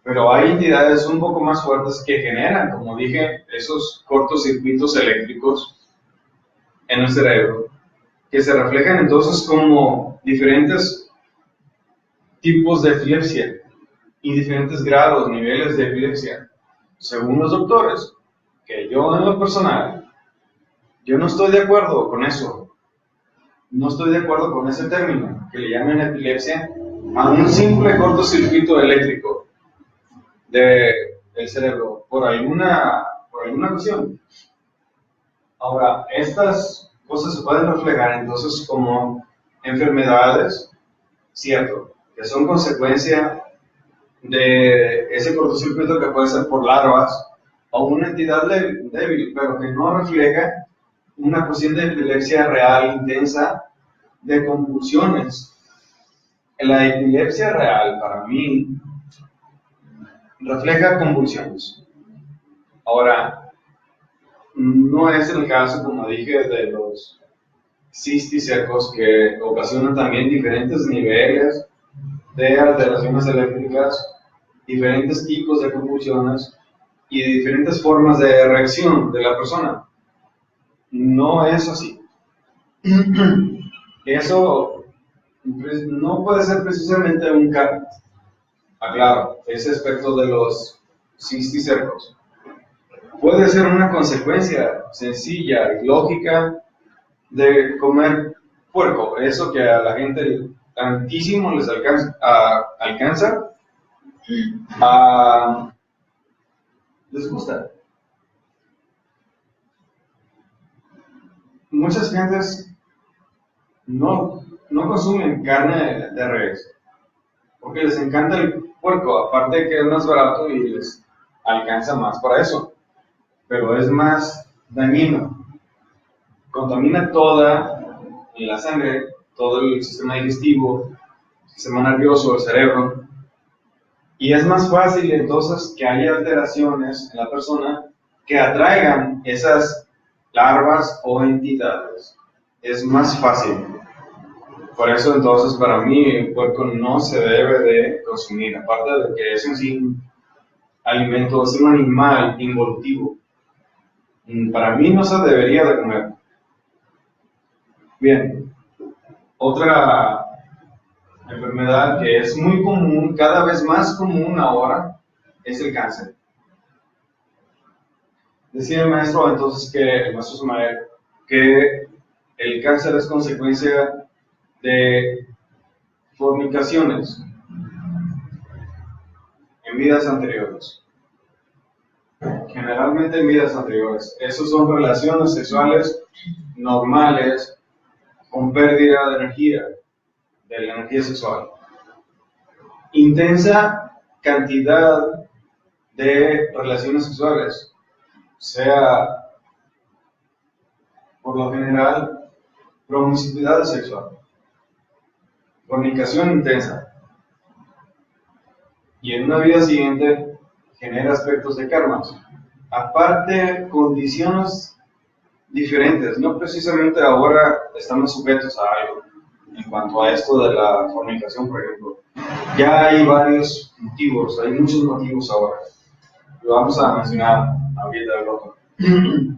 Pero hay entidades un poco más fuertes que generan, como dije, esos cortocircuitos eléctricos en el cerebro, que se reflejan entonces como diferentes tipos de epilepsia y diferentes grados, niveles de epilepsia, según los doctores, que yo en lo personal, yo no estoy de acuerdo con eso, no estoy de acuerdo con ese término, que le llamen epilepsia a un simple cortocircuito eléctrico del cerebro, por alguna cuestión. Ahora, estas cosas se pueden reflejar entonces como enfermedades, cierto, que son consecuencia de ese cortocircuito que puede ser por larvas o una entidad débil, pero que no refleja una cuestión de epilepsia real, intensa, de convulsiones. La epilepsia real, para mí, refleja convulsiones. Ahora, no es el caso, como dije, de los cisticercos que ocasionan también diferentes niveles de alteraciones eléctricas, diferentes tipos de convulsiones y diferentes formas de reacción de la persona. No es así. Eso no puede ser precisamente un karma. Aclaro, ese aspecto de los cisticercos puede ser una consecuencia sencilla y lógica de comer puerco, eso que a la gente tantísimo les alcanza, les gusta. Muchas gentes no consumen carne de res porque les encanta el puerco, aparte de que es más barato y les alcanza más para eso. pero es más dañino. Contamina toda la sangre, todo el sistema digestivo, el sistema nervioso, el cerebro, y es más fácil entonces que haya alteraciones en la persona que atraigan esas larvas o entidades. Es más fácil. Por eso entonces para mí el puerco no se debe de consumir, aparte de que es un alimento, es un animal involutivo. Para mí no se debería de comer. Bien, otra enfermedad que es muy común, cada vez más común ahora, es el cáncer. Decía el maestro entonces el maestro Samael, que el cáncer es consecuencia de fornicaciones en vidas anteriores. Generalmente en vidas anteriores. Esas son relaciones sexuales normales con pérdida de la energía sexual. Intensa cantidad de relaciones sexuales, sea por lo general promiscuidad sexual, fornicación intensa, y en una vida siguiente genera aspectos de karmas. Aparte, condiciones diferentes, no precisamente ahora estamos sujetos a algo. En cuanto a esto de la fornicación, por ejemplo, ya hay varios motivos, hay muchos motivos ahora. Lo vamos a mencionar ahorita del otro. En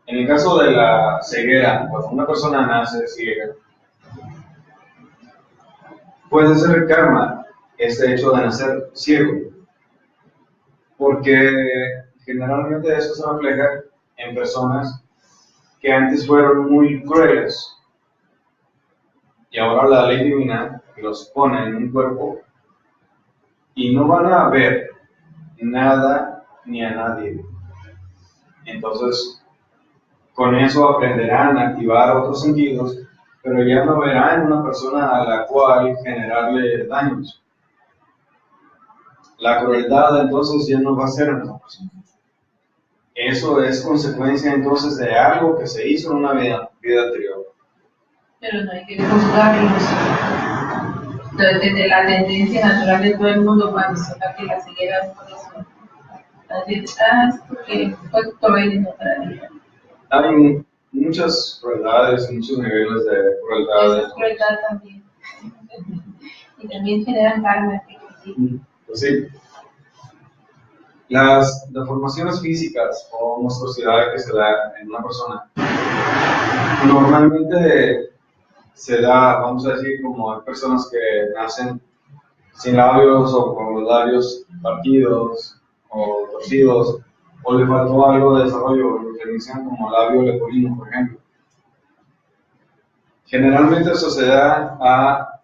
el caso de la ceguera, cuando una persona nace ciega, puede ser karma este hecho de nacer ciego, porque generalmente eso se refleja en personas que antes fueron muy crueles y ahora la ley divina los pone en un cuerpo y no van a ver nada ni a nadie. Entonces, con eso aprenderán a activar otros sentidos, pero ya no verán una persona a la cual generarle daños. La crueldad entonces ya no va a ser en esa persona. Eso es consecuencia entonces de algo que se hizo en una vida anterior. Pero no hay que juzgarlos. Desde la tendencia natural de todo el mundo, cuando se saca que la ceguera es por eso. Es porque fue cruel en otra vida. Hay muchas crueldades, muchos niveles de crueldad. Es crueldad también. Y también generan karma. Pues sí. Las deformaciones físicas o monstruosidad que se da en una persona normalmente se da, vamos a decir, como hay personas que nacen sin labios o con los labios partidos o torcidos, o le faltó algo de desarrollo, lo que dicen como labio leporino, por ejemplo. Generalmente eso se da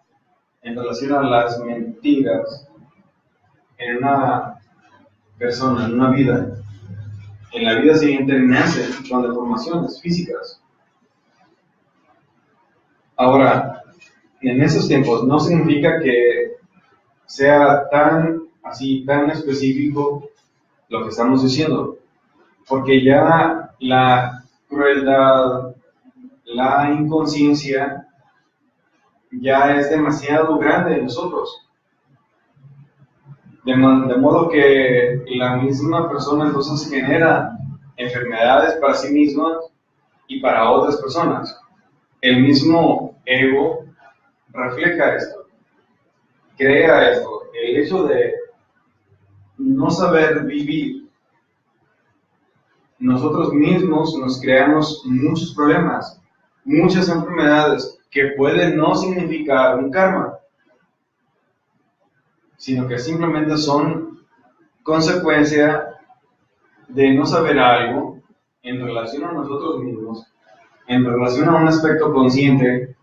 en relación a las mentiras en una persona, en una vida. En la vida siguiente nace con deformaciones físicas. Ahora, en esos tiempos no significa que sea tan específico lo que estamos diciendo, porque ya la crueldad, la inconsciencia ya es demasiado grande en nosotros. De modo que la misma persona entonces genera enfermedades para sí misma y para otras personas. El mismo ego refleja esto, crea esto. El hecho de no saber vivir, nosotros mismos nos creamos muchos problemas, muchas enfermedades que pueden no significar un karma, sino que simplemente son consecuencia de no saber algo en relación a nosotros mismos, en relación a un aspecto consciente,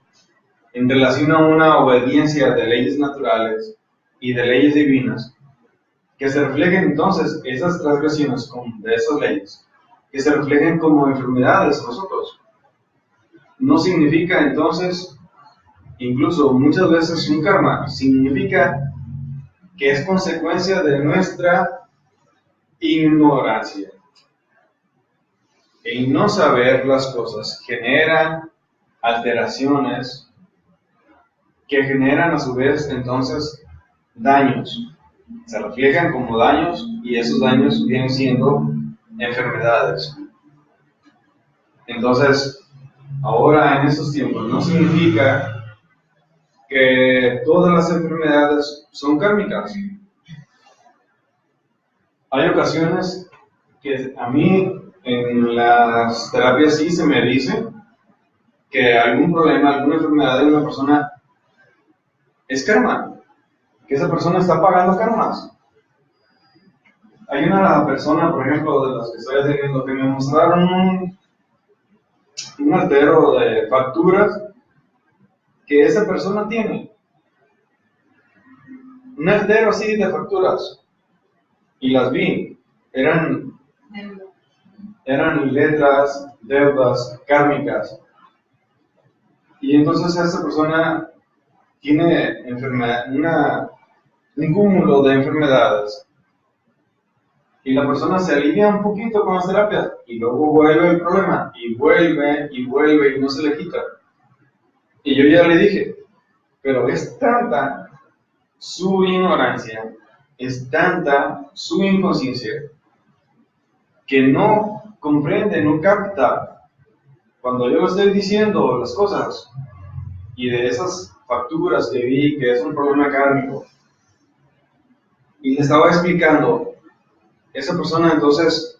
en relación a una obediencia de leyes naturales y de leyes divinas, que se reflejen entonces esas transgresiones de esas leyes, que se reflejen como enfermedades en nosotros. No significa entonces, incluso muchas veces un karma, significa que es consecuencia de nuestra ignorancia. El no saber las cosas genera alteraciones que generan a su vez entonces daños. Se reflejan como daños y esos daños vienen siendo enfermedades. Entonces, ahora en estos tiempos no significa que todas las enfermedades son kármicas. Hay ocasiones que a mí en las terapias sí se me dice que algún problema, alguna enfermedad de una persona es karma, que esa persona está pagando karmas. Hay una persona, por ejemplo, de las que estoy atendiendo, que me mostraron un altero de facturas que esa persona tiene. Un altero así de facturas. Y las vi. Eran letras, deudas, kármicas. Y entonces esa persona tiene un cúmulo de enfermedades. Y la persona se alivia un poquito con las terapias y luego vuelve el problema y vuelve y no se le quita. Y yo ya le dije, pero es tanta su ignorancia, es tanta su inconsciencia que no comprende, no capta cuando yo le estoy diciendo las cosas y de esas facturas que vi que es un problema kármico y le estaba explicando. Esa persona entonces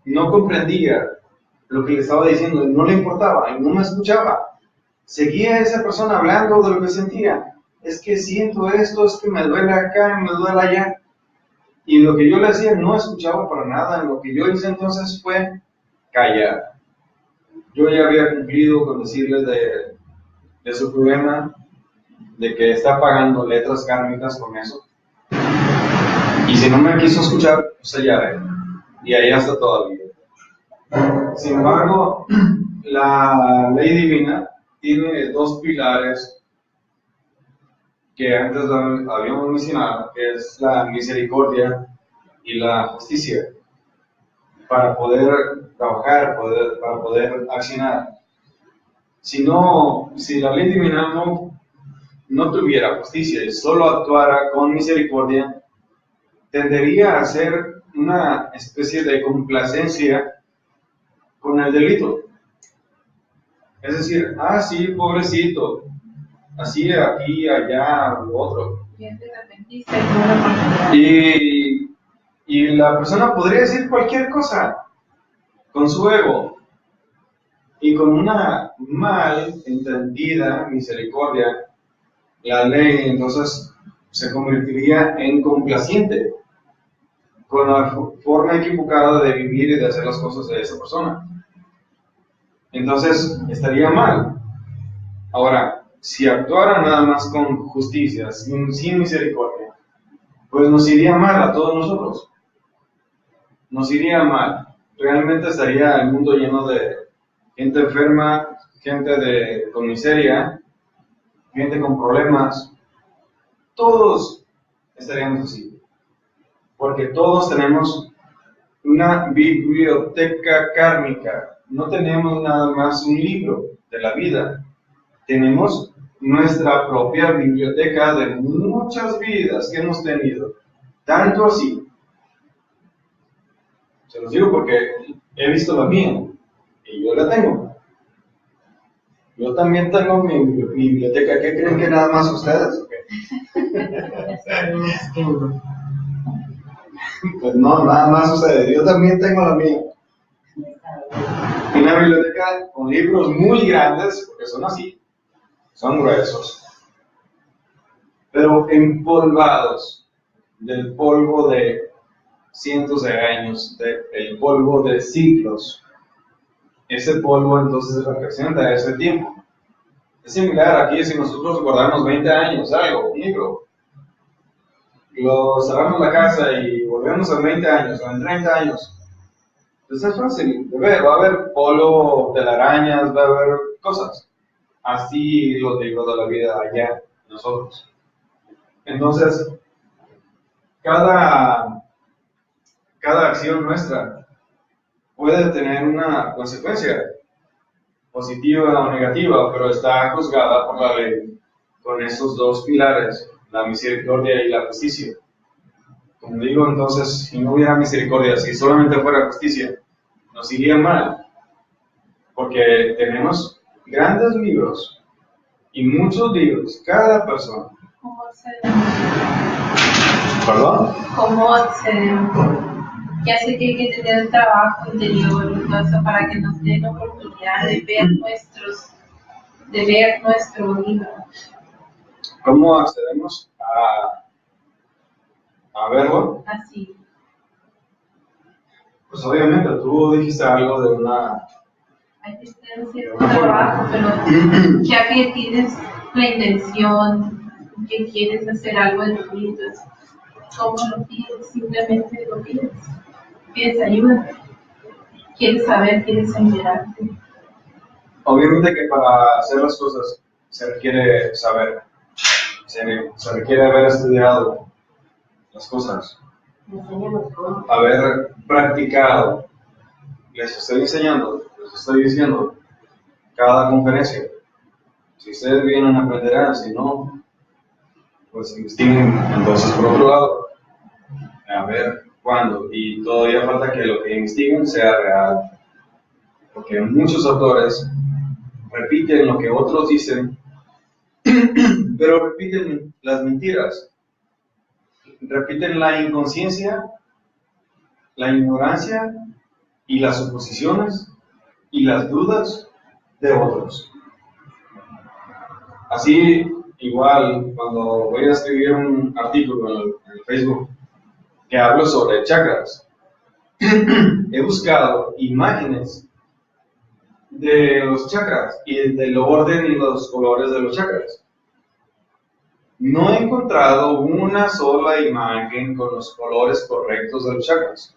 no comprendía lo que le estaba diciendo, no le importaba y no me escuchaba. Seguía esa persona hablando de lo que sentía. Es que siento esto, es que me duele acá, me duele allá. Y lo que yo le hacía no escuchaba para nada. Lo que yo hice entonces fue callar. Yo ya había cumplido con decirle de su problema, de que está pagando letras kármicas con eso. Y si no me quiso escuchar, pues allá ve. Y ahí está todavía. Sin embargo, la ley divina tiene dos pilares que antes habíamos mencionado, que es la misericordia y la justicia, para poder trabajar, para poder accionar. Si la ley divina no tuviera justicia y solo actuara con misericordia, tendería a ser una especie de complacencia con el delito. Es decir, sí, pobrecito, así aquí, allá, lo otro. Y la persona podría decir cualquier cosa con su ego y con una mal entendida misericordia, la ley entonces se convertiría en complaciente con la forma equivocada de vivir y de hacer las cosas de esa persona. Entonces estaría mal. Ahora, si actuara nada más con justicia, sin misericordia, pues nos iría mal a todos nosotros. Nos iría mal. Realmente estaría el mundo lleno de gente enferma, gente con miseria, gente con problemas. Todos estaríamos así. Porque todos tenemos una biblioteca kármica. No tenemos nada más un libro de la vida. Tenemos nuestra propia biblioteca de muchas vidas que hemos tenido. Tanto así. Se los digo porque he visto la mía y yo la tengo. Yo también tengo mi biblioteca. ¿Qué creen que nada más ustedes? Pues no, nada más ustedes. Yo también tengo la mía. Una biblioteca con libros muy grandes, porque son así, son gruesos, pero empolvados del polvo de cientos de años, del polvo de siglos. Ese polvo entonces representa ese tiempo. Es similar aquí si nosotros guardamos 20 años, algo, un libro, lo cerramos la casa y volvemos en 20 años o en 30 años. Entonces es fácil de ver, va a haber polvo, telarañas, va a haber cosas. Así los libros de la vida allá, nosotros. Entonces, cada acción nuestra puede tener una consecuencia positiva o negativa, pero está juzgada por la ley con estos dos pilares, la misericordia y la justicia. Como digo, entonces, si no hubiera misericordia, si solamente fuera justicia, nos iría mal, porque tenemos grandes libros y muchos libros, cada persona. ¿Cómo accedemos? ¿Perdón? ¿Cómo accedemos? Ya sé que hay que tener el trabajo interior y todo eso para que nos den la oportunidad de ver nuestro libro. ¿Cómo accedemos a verlo? Así. Pues obviamente tú dijiste algo de una... Hay que hacer un cierto trabajo, pero ya que tienes la intención, que quieres hacer algo en tu vida, ¿cómo lo pides? Simplemente lo pides. Pides ayuda. Quieres saber, quieres enterarte. Obviamente que para hacer las cosas se requiere saber, se requiere haber estudiado las cosas, haber practicado. Les estoy enseñando, les estoy diciendo, cada conferencia. Si ustedes vienen aprenderán, si no, pues investiguen. Entonces, por otro lado, a ver cuándo. Y todavía falta que lo que investiguen sea real. Porque muchos autores repiten lo que otros dicen, pero repiten las mentiras. Repiten la inconsciencia, la ignorancia y las suposiciones y las dudas de otros. Así, igual, cuando voy a escribir un artículo en el Facebook que hablo sobre chakras, he buscado imágenes de los chakras y del orden y los colores de los chakras. No he encontrado una sola imagen con los colores correctos de los chakras.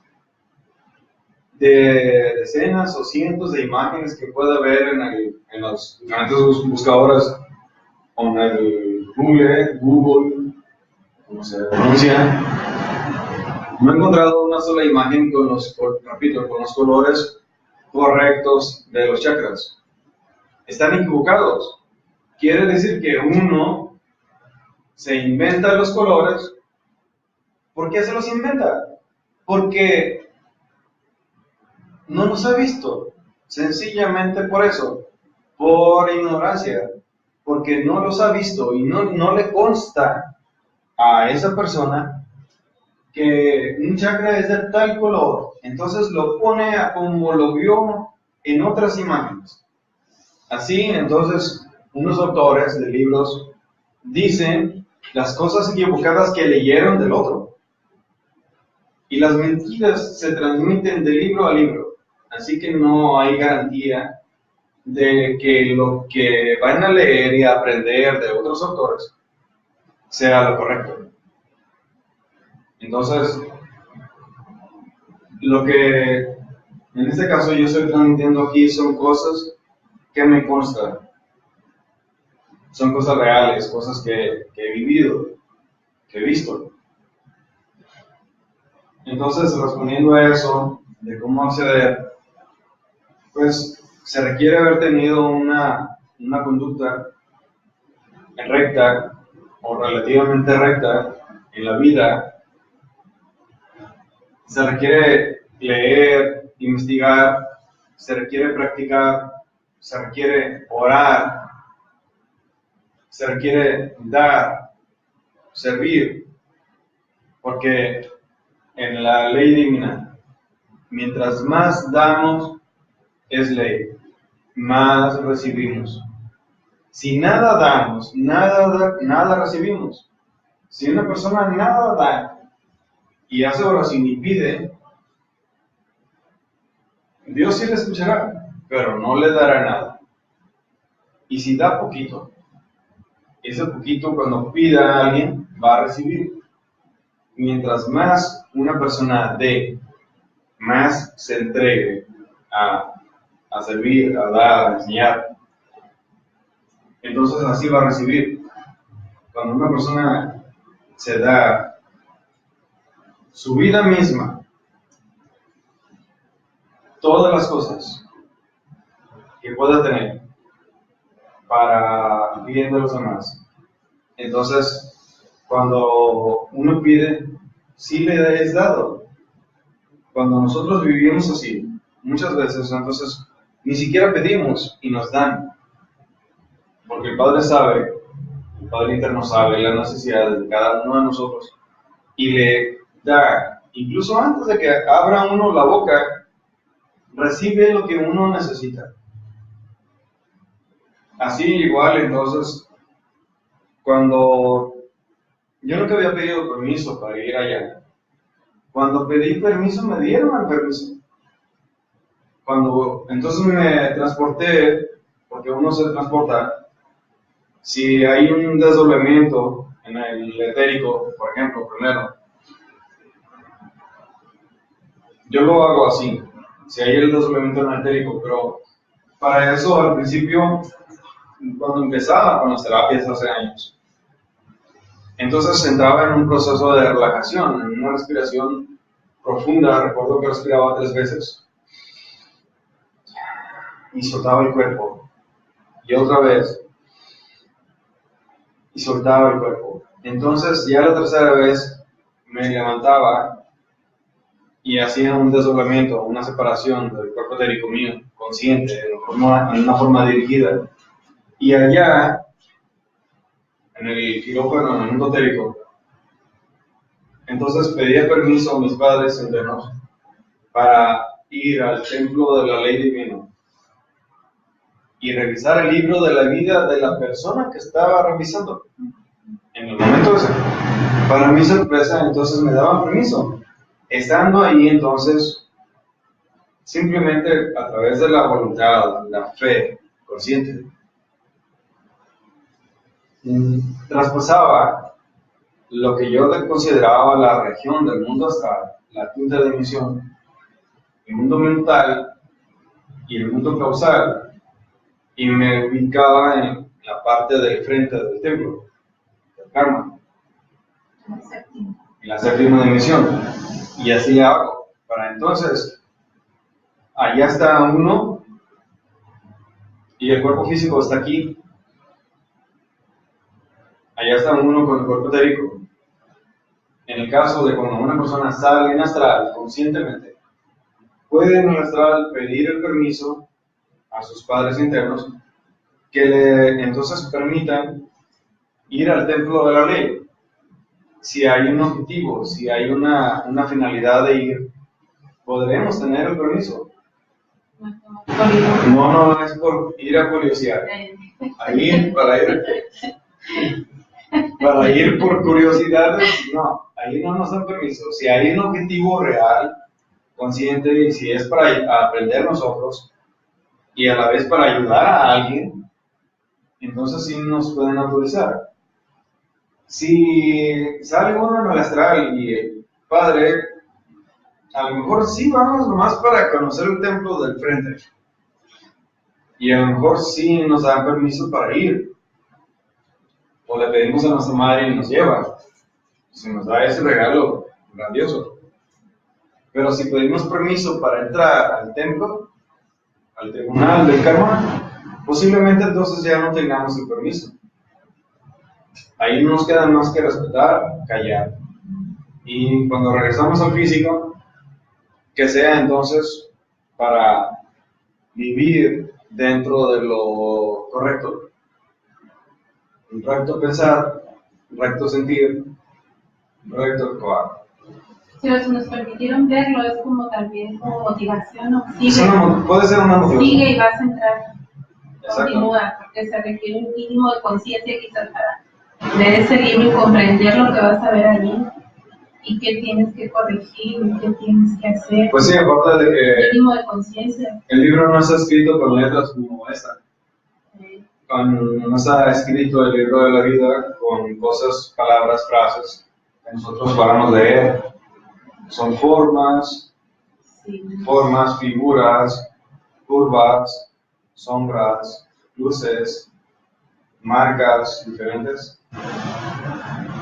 De decenas o cientos de imágenes que puede haber en los diferentes buscadores o en el Google, como se pronuncia, no he encontrado una sola imagen con los colores correctos de los chakras. Están equivocados. Quiere decir que uno se inventa los colores. ¿Por qué se los inventa? Porque no los ha visto. Sencillamente por eso. Por ignorancia. Porque no los ha visto y no le consta a esa persona que un chakra es de tal color. Entonces lo pone a como lo vio en otras imágenes. Así, entonces, unos autores de libros dicen las cosas equivocadas que leyeron del otro. Y las mentiras se transmiten de libro a libro. Así que no hay garantía de que lo que van a leer y aprender de otros autores sea lo correcto. Entonces, lo que en este caso yo estoy transmitiendo aquí son cosas que me constan. Son cosas reales, cosas que he vivido, que he visto. Entonces, respondiendo a eso, de cómo acceder, pues se requiere haber tenido una conducta recta o relativamente recta en la vida. Se requiere leer, investigar, se requiere practicar, se requiere orar, se requiere dar, servir, porque en la ley divina, mientras más damos, es ley, más recibimos. Si nada damos, nada recibimos. Si una persona nada da y hace oración y pide, Dios sí le escuchará, pero no le dará nada. Y si da poquito, ese poquito cuando pida a alguien va a recibir. Mientras más una persona dé, más se entregue a servir, a dar, a enseñar. Entonces así va a recibir. Cuando una persona se da su vida misma, todas las cosas que pueda tener para bien de los demás. Entonces, cuando uno pide, sí le es dado. Cuando nosotros vivimos así, muchas veces, entonces, ni siquiera pedimos y nos dan. Porque el Padre sabe, el Padre interno sabe la necesidad de cada uno de nosotros y le da, incluso antes de que abra uno la boca, recibe lo que uno necesita. Así igual, entonces, cuando yo nunca había pedido permiso para ir allá, cuando pedí permiso me dieron el permiso. Cuando entonces me transporté, porque uno se transporta, si hay un desdoblamiento en el etérico, por ejemplo, primero, yo lo hago así, si hay el desdoblamiento en el etérico, pero para eso al principio, cuando empezaba con las terapias hace años, entonces entraba en un proceso de relajación, en una respiración profunda. Recuerdo que respiraba 3 veces y soltaba el cuerpo, y otra vez y soltaba el cuerpo. Entonces ya la tercera vez me levantaba y hacía un desdoblamiento, una separación del cuerpo etérico mío, consciente, en una forma dirigida. Y allá, en el quirófano, en el mundo etérico, entonces pedía permiso a mis padres internos para ir al templo de la ley divina y revisar el libro de la vida de la persona que estaba revisando. En el momento ese, para mi sorpresa, entonces me daban permiso. Estando ahí, entonces, simplemente a través de la voluntad, la fe consciente, traspasaba lo que yo consideraba la región del mundo astral, la quinta dimensión, el mundo mental y el mundo causal, y me ubicaba en la parte del frente del templo, del karma, en la séptima dimensión. Y así hago. Para entonces, allá está uno y el cuerpo físico está aquí. Allá está uno con el cuerpo etérico. En el caso de cuando una persona sale en astral conscientemente, puede en el astral pedir el permiso a sus padres internos que le entonces permitan ir al templo de la ley. Si hay un objetivo, si hay una finalidad de ir, podremos tener el permiso. No es por ir a curiosidad. Para ir por curiosidades, no, ahí no nos dan permiso. Si hay un objetivo real, consciente, y si es para aprender nosotros y a la vez para ayudar a alguien, entonces sí nos pueden autorizar. Si sale uno en el astral y el padre, a lo mejor sí vamos nomás para conocer el templo del frente. Y a lo mejor sí nos dan permiso para ir. O le pedimos a nuestra madre y nos lleva. Se nos da ese regalo grandioso. Pero si pedimos permiso para entrar al templo, al tribunal del karma, posiblemente entonces ya no tengamos el permiso. Ahí no nos queda más que respetar, callar. Y cuando regresamos al físico, que sea entonces para vivir dentro de lo correcto. Recto pensar, recto sentir, recto actuar. Pero si nos permitieron verlo, es como también como motivación, ¿no? Puede ser una motivación. Sigue y vas a entrar. Exacto. Continúa, porque se requiere un mínimo de conciencia quizás para leer ese libro y comprender lo que vas a ver allí y qué tienes que corregir y qué tienes que hacer. Pues sí, aparte de que mínimo de conciencia. El libro no está escrito con letras como esta. No está escrito el libro de la vida con cosas, palabras, frases que nosotros podamos leer. Son formas, figuras, curvas, sombras, luces, marcas diferentes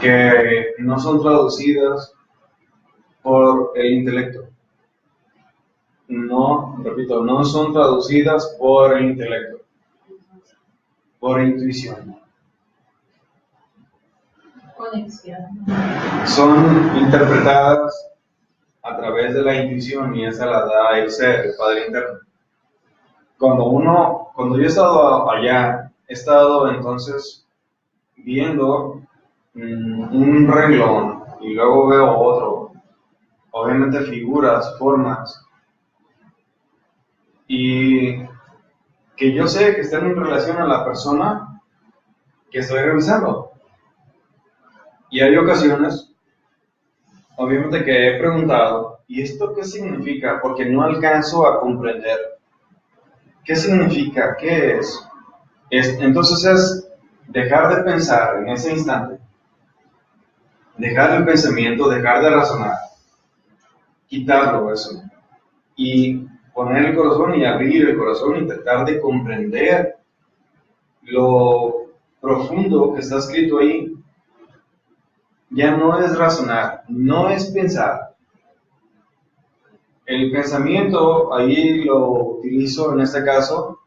que no son traducidas por el intelecto. no, repito, no son traducidas por el intelecto, por intuición. Conexión. Son interpretadas a través de la intuición y esa la da el ser, el Padre interno. Cuando yo he estado allá, he estado entonces viendo un renglón y luego veo otro, obviamente figuras, formas, y que yo sé que están en relación a la persona que estoy revisando. Y hay ocasiones, obviamente, que he preguntado, ¿y esto qué significa? Porque no alcanzo a comprender. ¿Qué significa? ¿Qué es? Entonces es dejar de pensar en ese instante, dejar el pensamiento, dejar de razonar, quitarlo eso, y poner el corazón y abrir el corazón, intentar de comprender lo profundo que está escrito ahí. Ya no es razonar, no es pensar. El pensamiento ahí lo utilizo en este caso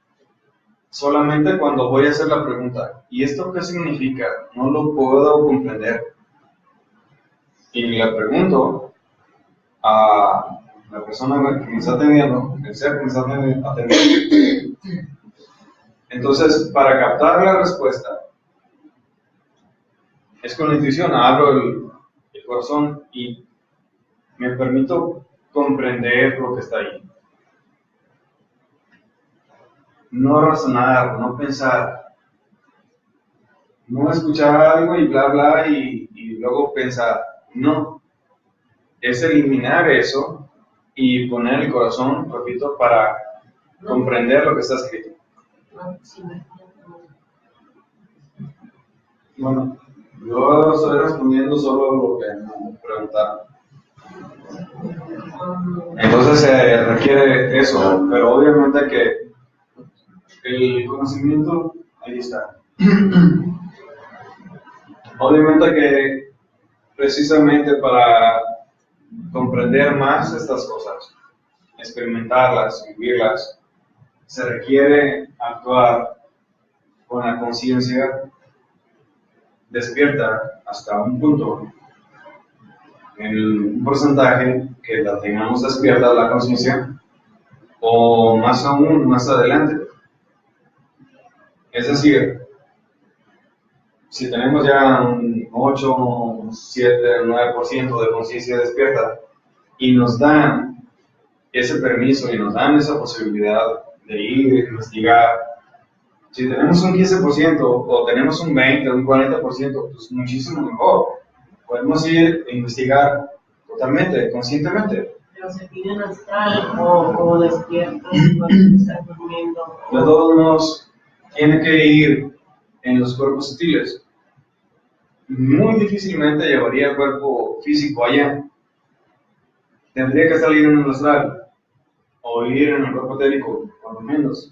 solamente cuando voy a hacer la pregunta, ¿y esto qué significa? No lo puedo comprender. Y le pregunto a la persona que me está atendiendo, el ser que me está atendiendo. Entonces, para captar la respuesta, es con la intuición, abro el corazón y me permito comprender lo que está ahí. No razonar, no pensar, no escuchar algo y bla bla y luego pensar. No, es eliminar eso y poner el corazón, repito, para comprender lo que está escrito. Bueno, yo estoy respondiendo solo lo que me preguntaron. Entonces se requiere eso, pero obviamente que el conocimiento, ahí está. Obviamente que precisamente para comprender más estas cosas, experimentarlas, vivirlas, se requiere actuar con la conciencia despierta hasta un punto, en un porcentaje que la tengamos despierta la conciencia, o más aún más adelante. Es decir, si tenemos ya un 8, 7, 9% de conciencia despierta y nos dan ese permiso y nos dan esa posibilidad de ir a investigar, si tenemos un 15% o tenemos un 20, un 40%, pues muchísimo mejor. Podemos ir a investigar totalmente, conscientemente. Pero se piden astral o despiertos cuando están durmiendo. De todos modos, tiene que ir en los cuerpos sutiles. Muy difícilmente llevaría el cuerpo físico allá. Tendría que salir en el astral o ir en el cuerpo etérico, por lo menos.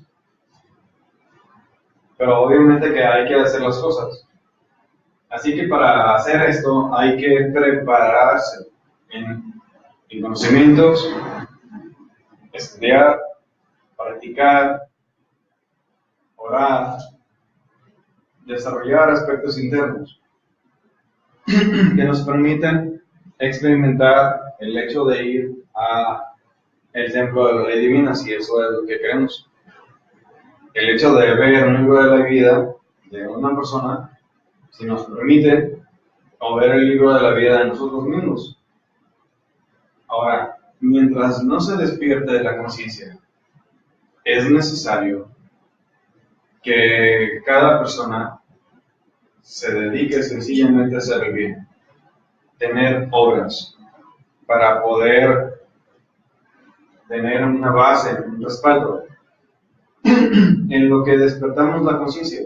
Pero obviamente que hay que hacer las cosas. Así que para hacer esto hay que prepararse en conocimientos, estudiar, practicar, orar, desarrollar aspectos internos que nos permiten experimentar el hecho de ir a el templo de la ley divina, si eso es lo que queremos. El hecho de ver un libro de la vida de una persona, si nos permite, o ver el libro de la vida de nosotros mismos. Ahora, mientras no se despierte de la conciencia, es necesario que cada persona se dedique sencillamente a hacer el bien, tener obras para poder tener una base, un respaldo en lo que despertamos la conciencia.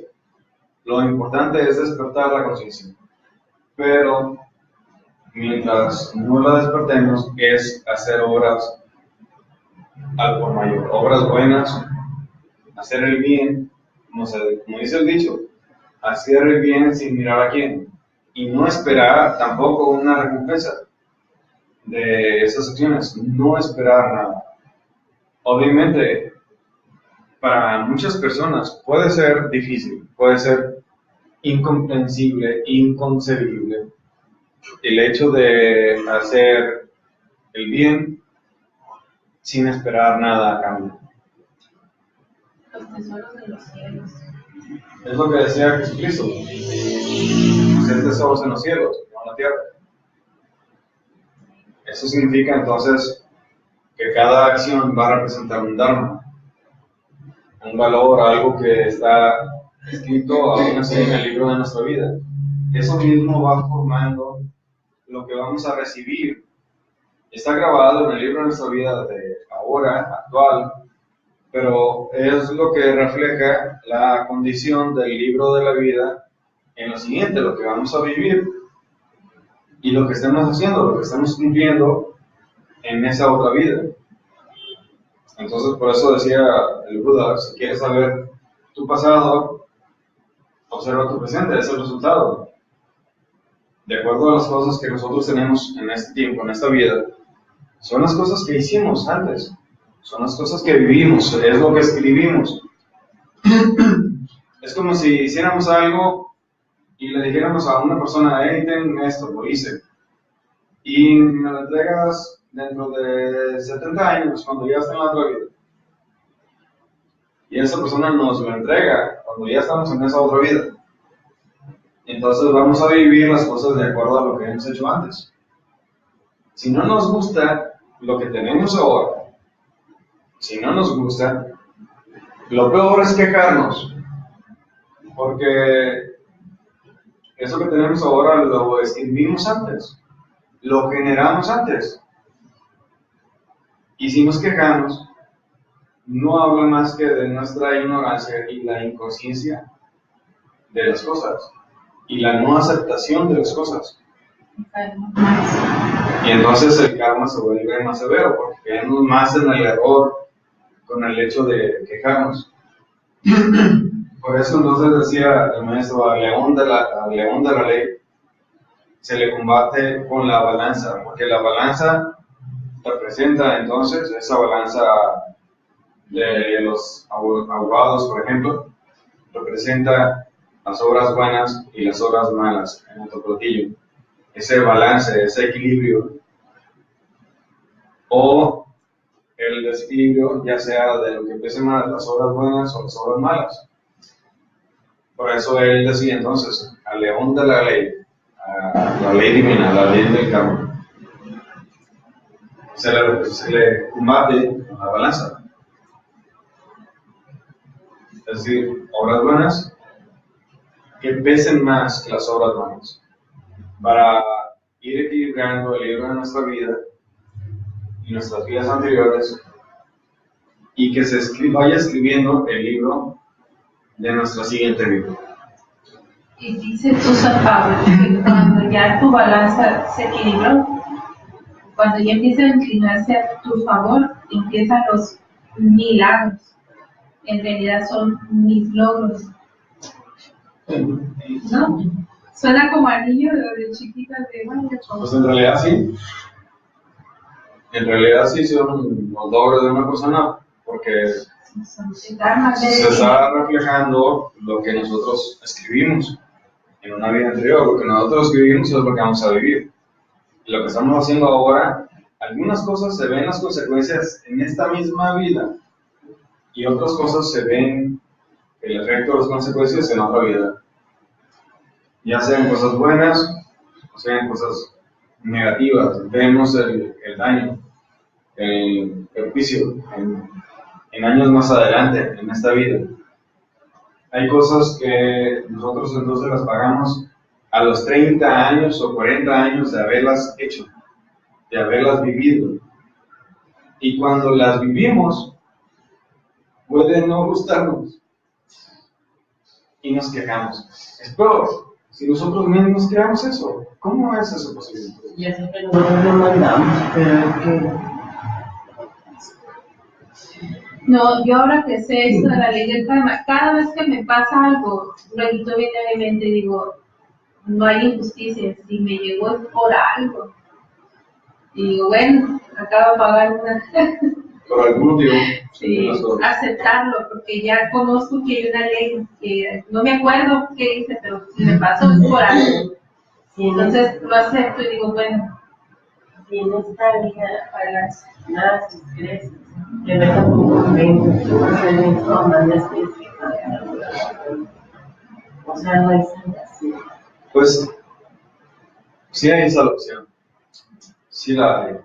Lo importante es despertar la conciencia, pero mientras no la despertemos es hacer obras al por mayor, obras buenas, hacer el bien, como dice el dicho, hacer el bien sin mirar a quién, y no esperar tampoco una recompensa de esas acciones, no esperar nada. Obviamente, para muchas personas puede ser difícil, puede ser incomprensible, inconcebible el hecho de hacer el bien sin esperar nada a cambio. Los tesoros de los cielos. Es lo que decía Jesucristo: hacer tesoros en los cielos, no en la tierra. Eso significa entonces que cada acción va a representar un dharma, un valor, algo que está escrito aún así en el libro de nuestra vida. Eso mismo va formando lo que vamos a recibir. Está grabado en el libro de nuestra vida de ahora, actual, pero es lo que refleja la condición del libro de la vida en lo siguiente, lo que vamos a vivir y lo que estemos haciendo, lo que estamos cumpliendo en esa otra vida. Entonces, por eso decía el Buda: si quieres saber tu pasado, observa tu presente, es el resultado. De acuerdo a las cosas que nosotros tenemos en este tiempo, en esta vida, son las cosas que hicimos antes, son las cosas que vivimos, es lo que escribimos. Es como si hiciéramos algo y le dijéramos a una persona: hey, ten esto, lo hice, y me lo entregas dentro de 70 años, cuando ya está en la otra vida. Y esa persona nos lo entrega cuando ya estamos en esa otra vida. Entonces vamos a vivir las cosas de acuerdo a lo que hemos hecho antes. Si no nos gusta lo que tenemos ahora, si no nos gusta, lo peor es quejarnos, porque eso que tenemos ahora lo escribimos antes, lo generamos antes. Y si nos quejamos, no habla más que de nuestra ignorancia y la inconsciencia de las cosas, y la no aceptación de las cosas. Y entonces el karma se vuelve más severo, porque caemos más en el error con el hecho de quejarnos. Por eso entonces decía el maestro: al león de la ley se le combate con la balanza, porque la balanza representa entonces esa balanza de los abogados, por ejemplo, representa las obras buenas y las obras malas en otro platillo. Ese balance, ese equilibrio, o el desequilibrio, ya sea de lo que pese más, las obras buenas o las obras malas. Por eso él decía entonces: al león de la ley, a la ley divina, a la ley del karma, se le combate con la balanza. Es decir, obras buenas que pesen más que las obras malas, para ir equilibrando el libro de nuestra vida y nuestras vidas anteriores, y que se vaya escribiendo el libro de nuestra siguiente vida. Y dice tu San Pablo que cuando ya tu balanza se equilibró, cuando ya empieza a inclinarse a tu favor, empiezan los milagros. En realidad son mis logros. ¿No? Suena como a niño de chiquitas de bueno, pues en realidad sí. En realidad sí son los logros de una persona, porque se está reflejando lo que nosotros escribimos en una vida anterior. Lo que nosotros escribimos es lo que vamos a vivir. Y lo que estamos haciendo ahora, algunas cosas se ven las consecuencias en esta misma vida, y otras cosas se ven el efecto de las consecuencias en otra vida. Ya sean cosas buenas o sean cosas negativas, vemos el daño, el perjuicio en años más adelante, en esta vida. Hay cosas que nosotros entonces las pagamos a los 30 años o 40 años de haberlas hecho, de haberlas vivido. Y cuando las vivimos, puede no gustarnos y nos quejamos. Es peor si nosotros mismos creamos eso. ¿Cómo es eso posible? Ya sé que nosotros lo mandamos, pero es que... No, yo ahora que sé esto de la ley del karma, cada vez que me pasa algo, luego viene a mi mente y digo, no hay injusticia, si me llegó es por algo. Y digo, bueno, acabo de pagar una. por algún motivo, Sí, las cosas. aceptarlo, porque ya conozco que hay una ley que no me acuerdo qué dice, pero si me pasó es por algo. Si en, Entonces lo acepto y digo, bueno, si en esta vida para las naces, creces, de verdad convengo, vas a ser mandas que o sea, no hay salvación. Pues sí hay salvación, sí la hay,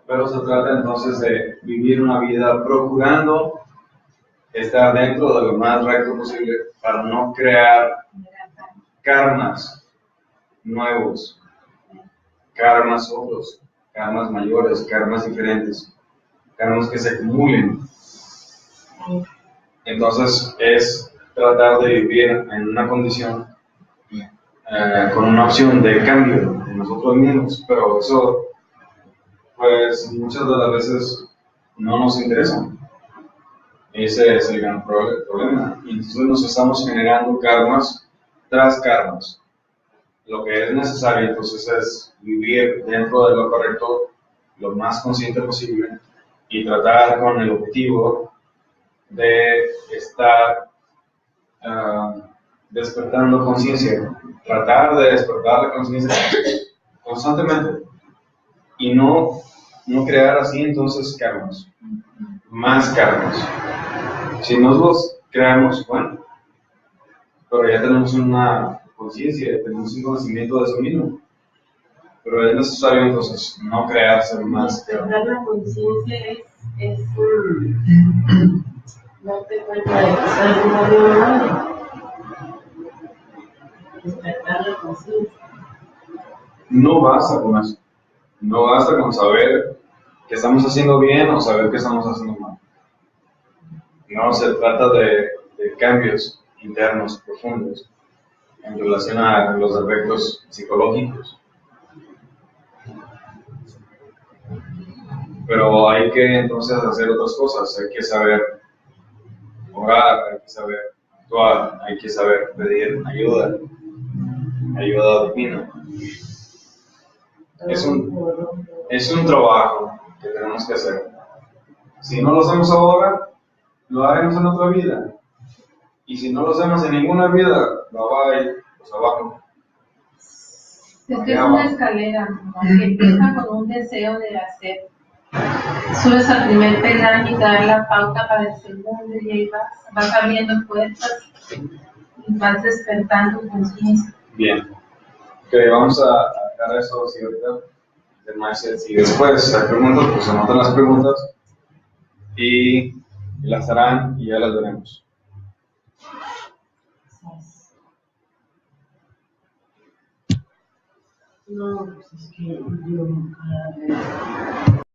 pero se trata entonces de vivir una vida procurando estar dentro de lo más recto posible para no crear karmas nuevos, karmas otros, karmas mayores, karmas diferentes, karmas que se acumulen. Entonces es tratar de vivir en una condición con una opción de cambio en nosotros mismos, pero eso pues muchas de las veces no nos interesa. Ese es el gran problema. Y entonces nos estamos generando karmas tras karmas. Lo que es necesario entonces es vivir dentro de lo correcto lo más consciente posible y tratar con el objetivo de estar despertando conciencia, tratar de despertar la conciencia constantemente y no crear así entonces karmas, más karmas. Si nos los creamos, bueno, pero ya tenemos una conciencia, tenemos un conocimiento de eso mismo. Pero es necesario entonces no crearse más karmas. Despertar la conciencia es darte cuenta de que soy algo de malo. Despertar la conciencia. No basta con eso. No basta con saber que estamos haciendo bien o saber que estamos haciendo mal. No, se trata de cambios internos profundos en relación a los aspectos psicológicos. Pero hay que entonces hacer otras cosas. Hay que saber orar, hay que saber actuar, hay que saber pedir ayuda divina. Es un trabajo que tenemos que hacer. Si no lo hacemos ahora, lo haremos en otra vida. Y si no lo hacemos en ninguna vida, lo va a ir pues abajo. es que es una escalera, ¿no? Que empieza con un deseo de hacer. Subes al primer peldaño y te dan la pauta para el segundo y ahí vas abriendo puertas y vas despertando conciencia. Bien. Ok, vamos a dejar eso así ahorita. De mindset. Y después hay preguntas, pues anotan las preguntas y las harán y ya las veremos. No, pues es que yo nunca